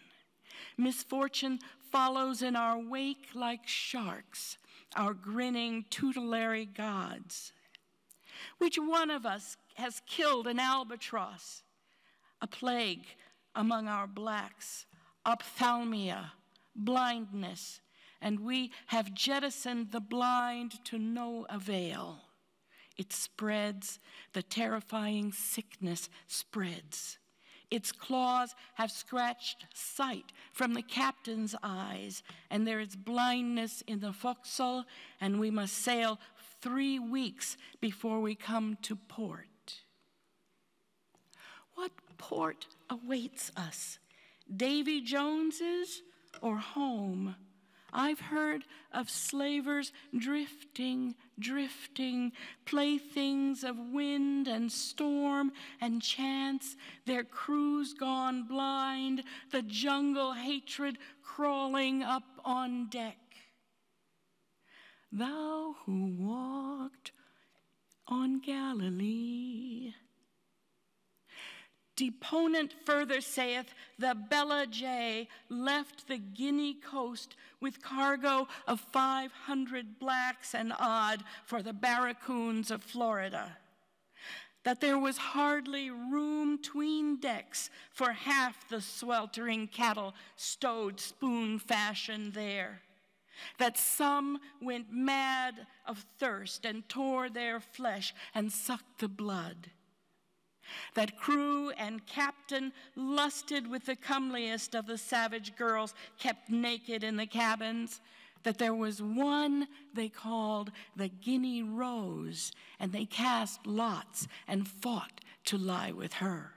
Misfortune follows in our wake like sharks, our grinning tutelary gods. Which one of us has killed an albatross? A plague among our blacks, ophthalmia, blindness, and we have jettisoned the blind to no avail. It spreads, the terrifying sickness spreads. Its claws have scratched sight from the captain's eyes, and there is blindness in the forecastle, and we must sail 3 weeks before we come to port. What port awaits us? Davy Jones's or home? I've heard of slavers drifting, playthings of wind and storm and chance, their crews gone blind, the jungle hatred crawling up on deck. Thou who walked on Galilee, Deponent further saith, the Bella J left the Guinea coast with cargo of 500 blacks and odd for the barracoons of Florida. That there was hardly room 'tween decks for half the sweltering cattle stowed spoon fashion there. That some went mad of thirst and tore their flesh and sucked the blood. That crew and captain lusted with the comeliest of the savage girls kept naked in the cabins. That there was one they called the Guinea Rose, and they cast lots and fought to lie with her.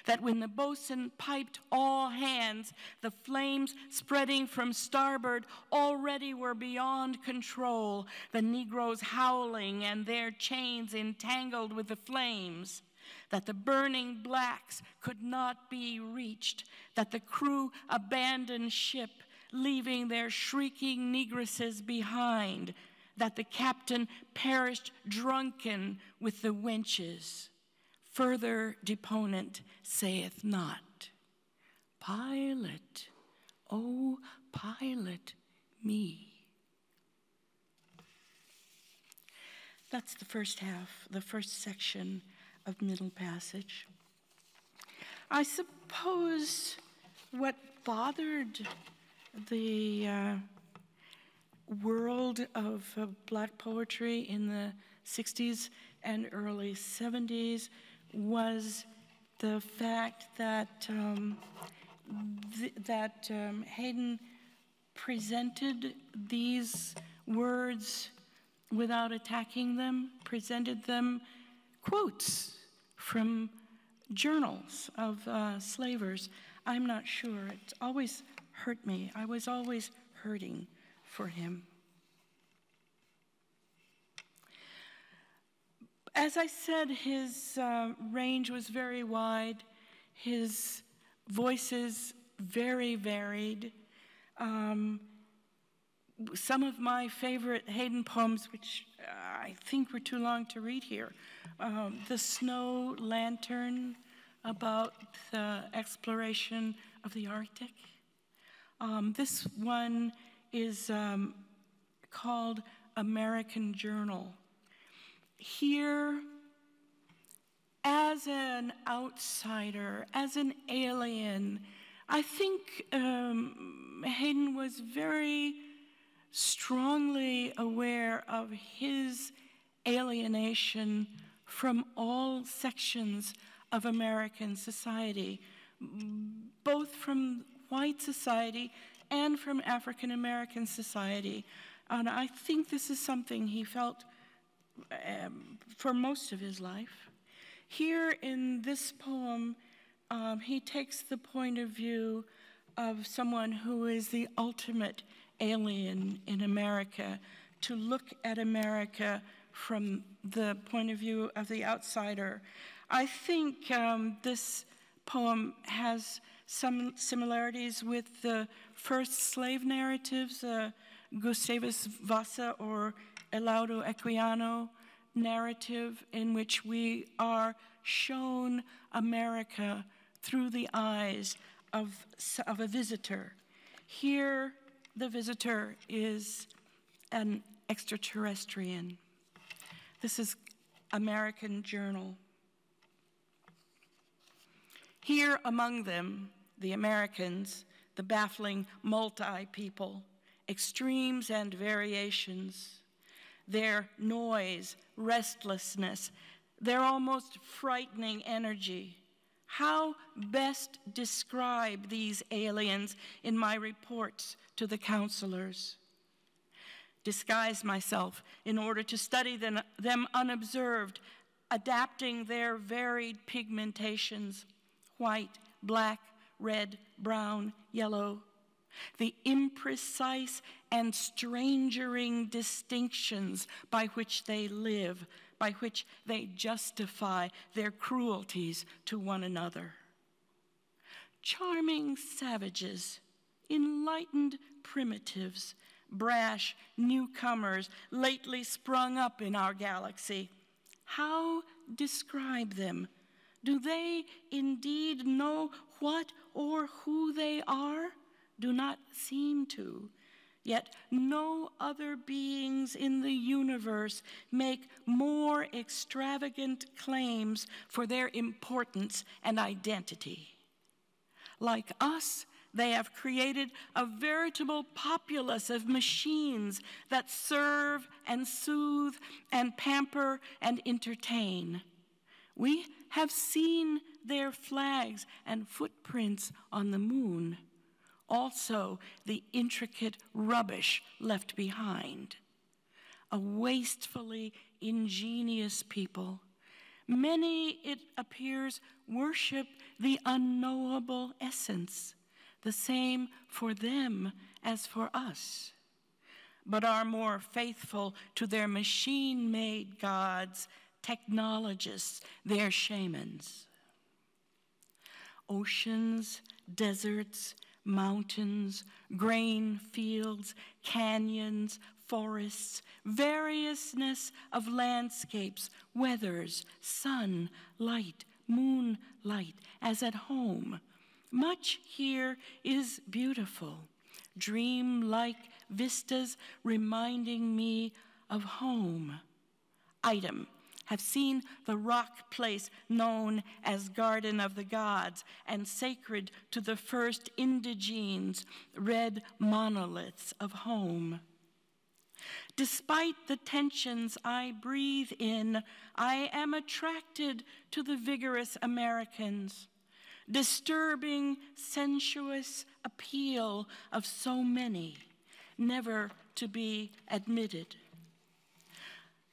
That when the boatswain piped all hands, the flames spreading from starboard already were beyond control, the Negroes howling and their chains entangled with the flames. That the burning blacks could not be reached, that the crew abandoned ship, leaving their shrieking negresses behind, that the captain perished drunken with the wenches. Further deponent saith not, Pilot, oh, pilot me. That's the first half, the first section of Middle Passage. I suppose what bothered the world of black poetry in the 60s and early 70s was the fact that Hayden presented these words without attacking them, presented them quotes from journals of slavers. I'm not sure. It always hurt me. I was always hurting for him. As I said, his range was very wide. His voices very varied. Some of my favorite Hayden poems, which I think were too long to read here, The Snow Lantern, about the exploration of the Arctic. This one is called American Journal. Here, as an outsider, as an alien, I think Hayden was very strongly aware of his alienation from all sections of American society, both from white society and from African American society. And I think this is something he felt for most of his life. Here in this poem, he takes the point of view of someone who is the ultimate alien in America, to look at America from the point of view of the outsider. I think this poem has some similarities with the first slave narratives, Gustavus Vasa or Elaudo Equiano narrative, in which we are shown America through the eyes of a visitor. Here, the visitor is an extraterrestrian. This is American Journal. Here among them, the Americans, the baffling multi-people, extremes and variations, their noise, restlessness, their almost frightening energy. How best describe these aliens in my reports to the counselors? Disguise myself in order to study them unobserved, adapting their varied pigmentations, white, black, red, brown, yellow, the imprecise and strangering distinctions by which they live, by which they justify their cruelties to one another. Charming savages, enlightened primitives, brash newcomers lately sprung up in our galaxy. How describe them Do they indeed know what or who they are? Do not seem to. Yet no other beings in the universe make more extravagant claims for their importance and identity. Like us, they have created a veritable populace of machines that serve and soothe and pamper and entertain. We have seen their flags and footprints on the moon. Also, the intricate rubbish left behind. A wastefully ingenious people. Many, it appears, worship the unknowable essence, the same for them as for us, but are more faithful to their machine-made gods, technologists, their shamans. Oceans, deserts, mountains, grain fields, canyons, forests, variousness of landscapes, weathers, sun, light, moonlight, as at home. Much here is beautiful, dream-like vistas reminding me of home. Item: have seen the rock place known as Garden of the Gods and sacred to the first indigenes, red monoliths of home. Despite the tensions I breathe in, I am attracted to the vigorous Americans, disturbing, sensuous appeal of so many, never to be admitted.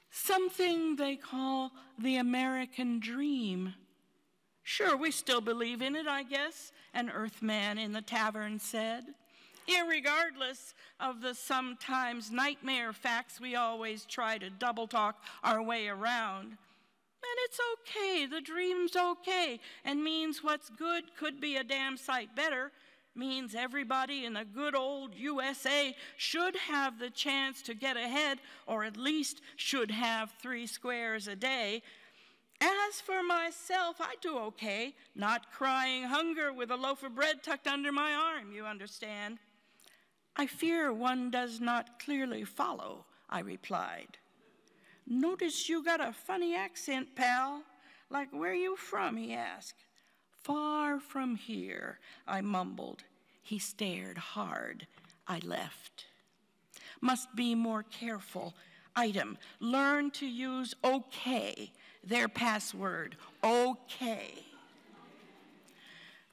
Something they call the American dream. Sure, we still believe in it, I guess, an earthman in the tavern said. Irregardless of the sometimes nightmare facts we always try to double-talk our way around. And it's okay, the dream's okay, and means what's good could be a damn sight better. Means everybody in the good old USA should have the chance to get ahead, or at least should have 3 squares a day. As for myself, I do okay, not crying hunger with a loaf of bread tucked under my arm, you understand. I fear one does not clearly follow, I replied. Notice you got a funny accent, pal. Like where you from, he asked. Far from here, I mumbled. He stared hard. I left. Must be more careful. Item: learn to use okay, their password, okay.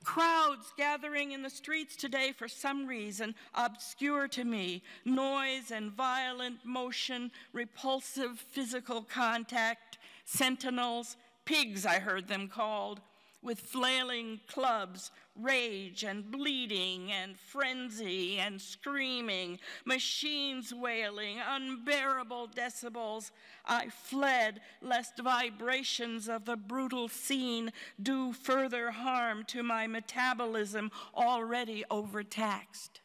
Crowds gathering in the streets today for some reason obscure to me. Noise and violent motion, repulsive physical contact, sentinels, pigs I heard them called, with flailing clubs, rage and bleeding and frenzy and screaming, machines wailing, unbearable decibels. I fled lest vibrations of the brutal scene do further harm to my metabolism already overtaxed.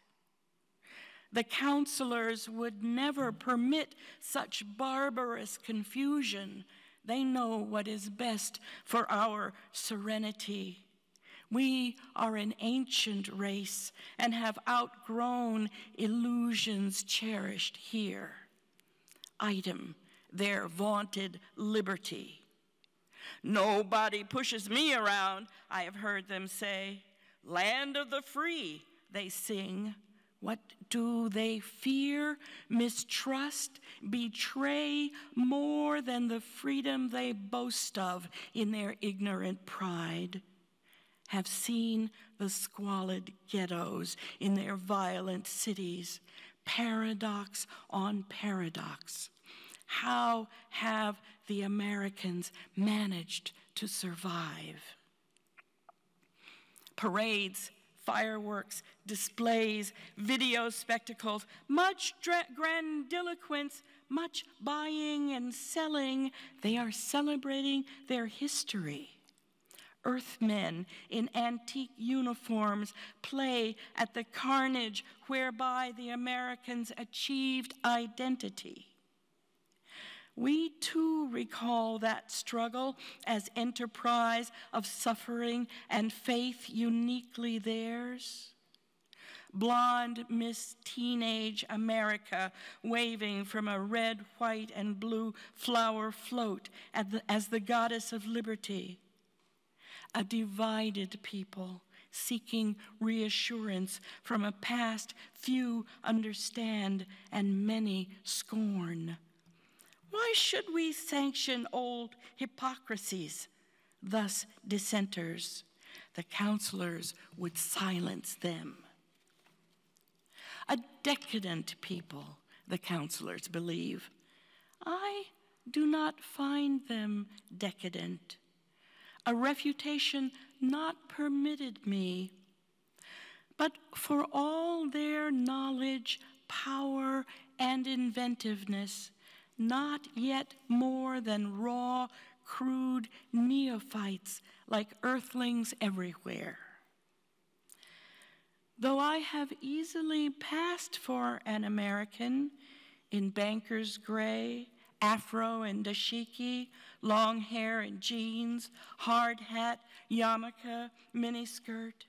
The counselors would never permit such barbarous confusion. They know what is best for our serenity. We are an ancient race and have outgrown illusions cherished here. Item: their vaunted liberty. Nobody pushes me around, I have heard them say. Land of the free, they sing. What do they fear, mistrust, betray more than the freedom they boast of in their ignorant pride? Have seen the squalid ghettos in their violent cities, paradox on paradox. How have the Americans managed to survive? Parades, fireworks, displays, video spectacles, much grandiloquence, much buying and selling. They are celebrating their history. Earthmen in antique uniforms play at the carnage whereby the Americans achieved identity. we too recall that struggle as enterprise of suffering and faith uniquely theirs. Blonde Miss Teenage America waving from a red, white, and blue flower float as the goddess of liberty. A divided people seeking reassurance from a past few understand and many scorn. Why should we sanction old hypocrisies? Thus dissenters, the counselors would silence them. A decadent people, the counselors believe. I do not find them decadent. A refutation not permitted me. But for all their knowledge, power, and inventiveness, not yet more than raw, crude neophytes like earthlings everywhere. Though I have easily passed for an American in banker's gray, afro and dashiki, long hair and jeans, hard hat, yarmulke, miniskirt,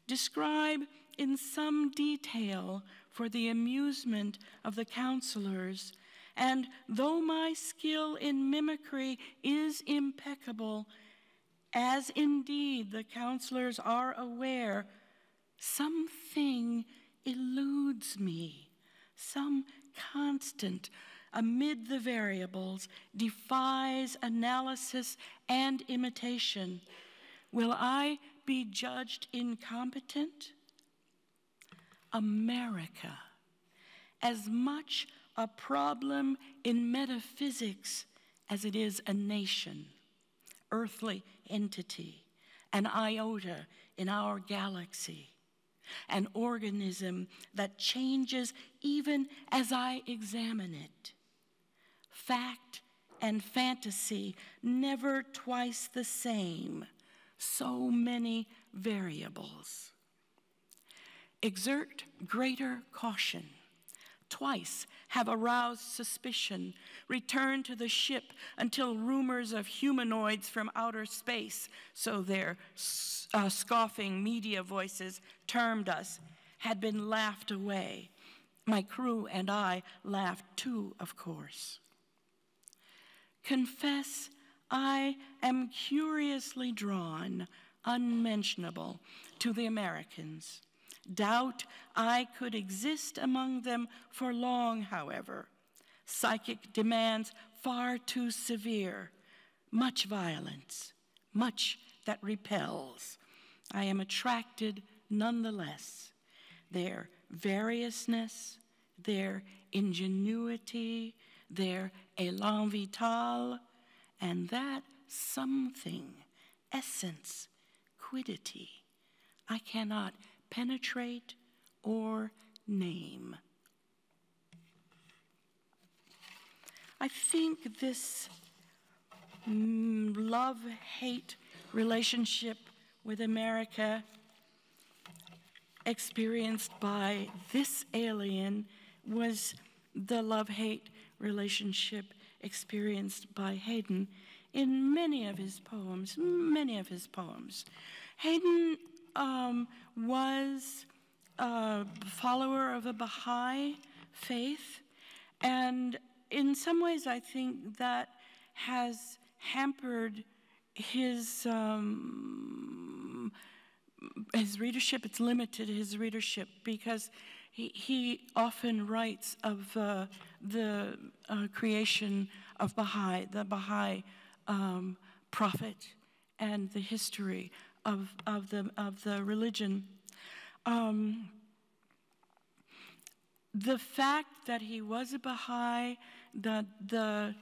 describe in some detail for the amusement of the counselors, and though my skill in mimicry is impeccable, as indeed the counselors are aware, something eludes me, some constant amid the variables defies analysis and imitation. Will I be judged incompetent? America, as much a problem in metaphysics as it is a nation, earthly entity, an iota in our galaxy, an organism that changes even as I examine it. Fact and fantasy never twice the same, so many variables. Exert greater caution. Twice have aroused suspicion, return to the ship until rumors of humanoids from outer space, so their scoffing media voices termed us, had been laughed away. My crew and I laughed too, of course. Confess, I am curiously drawn, unmentionable, to the Americans. Doubt I could exist among them for long, however. Psychic demands far too severe, much violence, much that repels. I am attracted nonetheless. Their variousness, their ingenuity, their élan vital, and that something, essence, quiddity, I cannot penetrate or name. I think this love-hate relationship with America experienced by this alien was the love-hate relationship experienced by Hayden in many of his poems, Hayden was a follower of a Baha'i faith, and in some ways I think that has hampered his readership. It's limited his readership because he often writes of the creation of Baha'i, the Baha'i prophet, and the history of the religion. The fact that he was a Baha'i, that the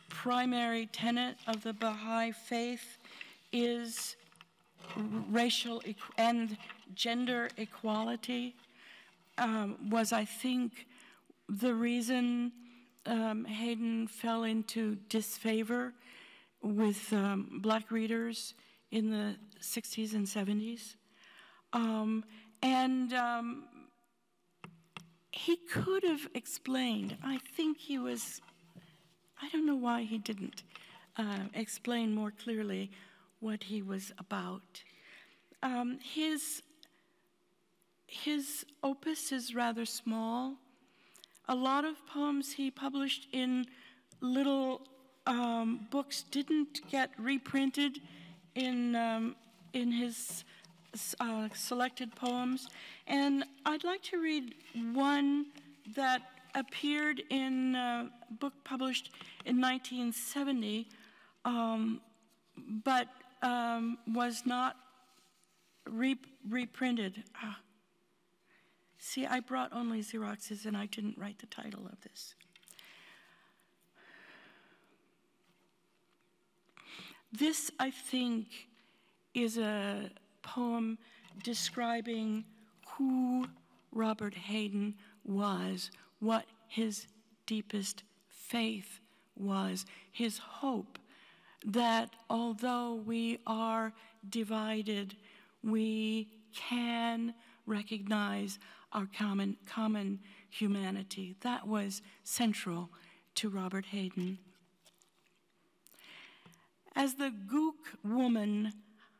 primary tenet of the Baha'i faith is racial and gender equality, was, I think, the reason Hayden fell into disfavor with black readers in the 60s and 70s. He could have explained, I think I don't know why he didn't explain more clearly what he was about. His opus is rather small. A lot of poems he published in little books didn't get reprinted in his selected poems. And I'd like to read one that appeared in a book published in 1970, but was not reprinted. See, I brought only Xeroxes and I didn't write the title of this. This, I think, is a poem describing who Robert Hayden was, what his deepest faith was, his hope that although we are divided, we can recognize our common humanity. That was central to Robert Hayden. As the Gook woman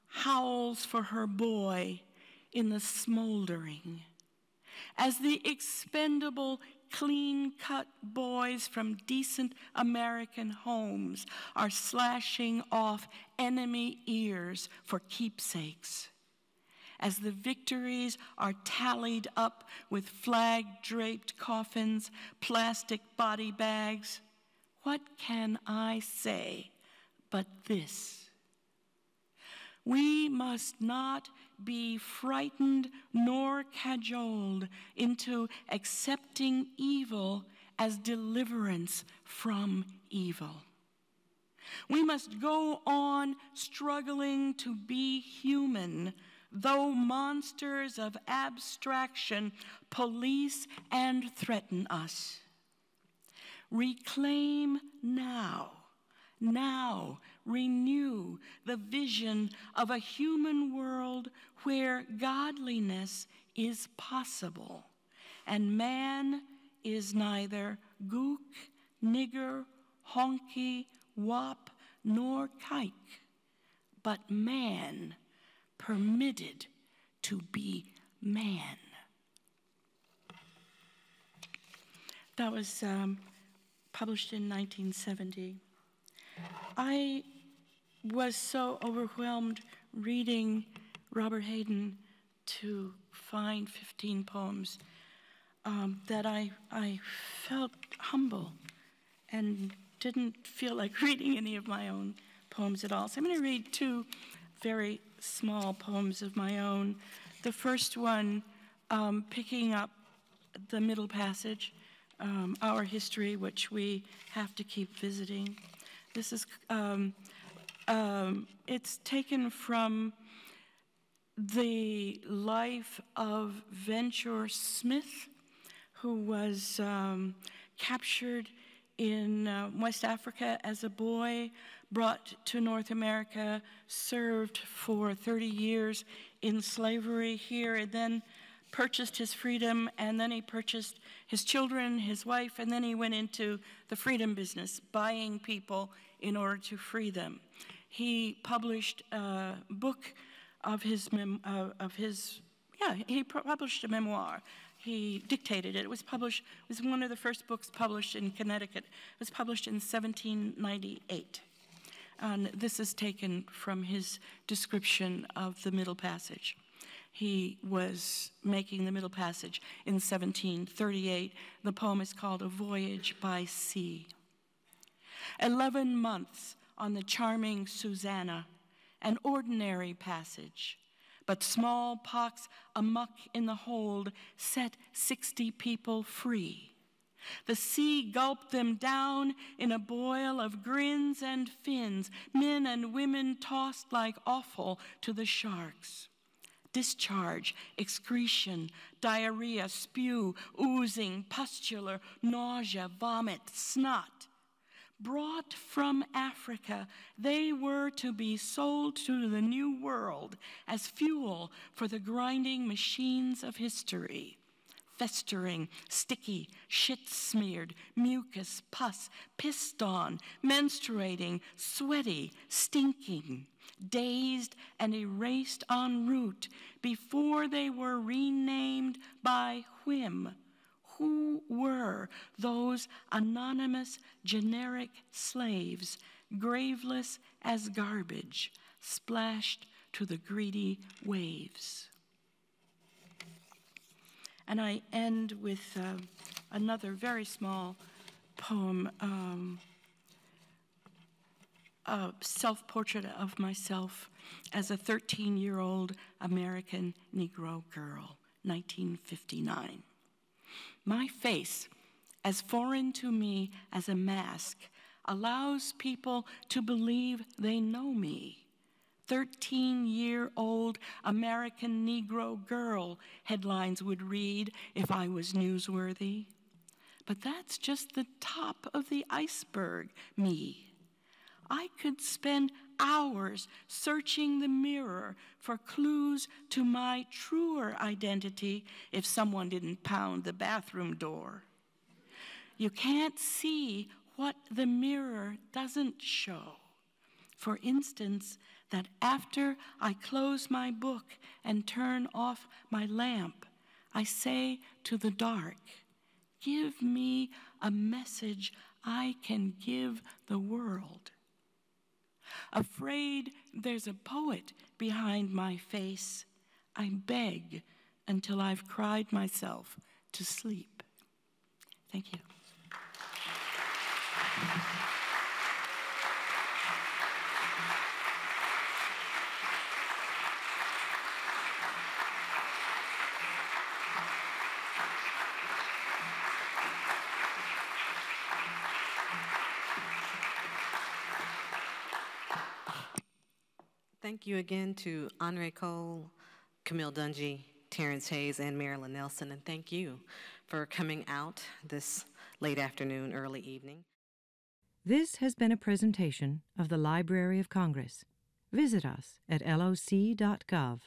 howls for her boy in the smoldering, as the expendable, clean-cut boys from decent American homes are slashing off enemy ears for keepsakes, as the victories are tallied up with flag-draped coffins, plastic body bags, what can I say but this? We must not be frightened nor cajoled into accepting evil as deliverance from evil. We must go on struggling to be human, though monsters of abstraction police and threaten us. Reclaim now renew the vision of a human world where godliness is possible, and man is neither gook, nigger, honky, wop, nor kike, but man permitted to be man. That was published in 1970. I was so overwhelmed reading Robert Hayden to find 15 poems that I felt humble and didn't feel like reading any of my own poems at all. So I'm going to read two very small poems of my own. The first one, picking up the middle passage, our history, which we have to keep visiting. This is, it's taken from the life of Venture Smith, who was captured in West Africa as a boy, brought to North America, served for 30 years in slavery here, and then purchased his freedom, and then he purchased his children, his wife, and then he went into the freedom business, buying people in order to free them. He published a book of his, he published a memoir. He dictated it. It was published, it was one of the first books published in Connecticut. It was published in 1798. And this is taken from his description of the Middle Passage. He was making the Middle Passage in 1738. The poem is called A Voyage by Sea. 11 months on the charming Susanna, an ordinary passage, but smallpox amuck in the hold set 60 people free. The sea gulped them down in a boil of grins and fins, men and women tossed like offal to the sharks. Discharge, excretion, diarrhea, spew, oozing, pustular, nausea, vomit, snot. Brought from Africa, they were to be sold to the New World as fuel for the grinding machines of history. festering, sticky, shit-smeared, mucus, pus, pissed on, menstruating, sweaty, stinking, dazed and erased en route before they were renamed by whim. Who were those anonymous, generic slaves, graveless as garbage, splashed to the greedy waves? And I end with another very small poem, a self-portrait of myself as a 13-year-old American Negro girl, 1959. My face, as foreign to me as a mask, allows people to believe they know me. 13-year-old American Negro girl, headlines would read if I was newsworthy. But that's just the top of the iceberg, me. I could spend hours searching the mirror for clues to my truer identity if someone didn't pound the bathroom door. You can't see what the mirror doesn't show. For instance, that after I close my book and turn off my lamp, I say to the dark, give me a message I can give the world. Afraid there's a poet behind my face, I beg until I've cried myself to sleep. Thank you. Thank you again to Henri Cole, Camille Dungy, Terrance Hayes, and Marilyn Nelson, and thank you for coming out this late afternoon, early evening. This has been a presentation of the Library of Congress. Visit us at loc.gov.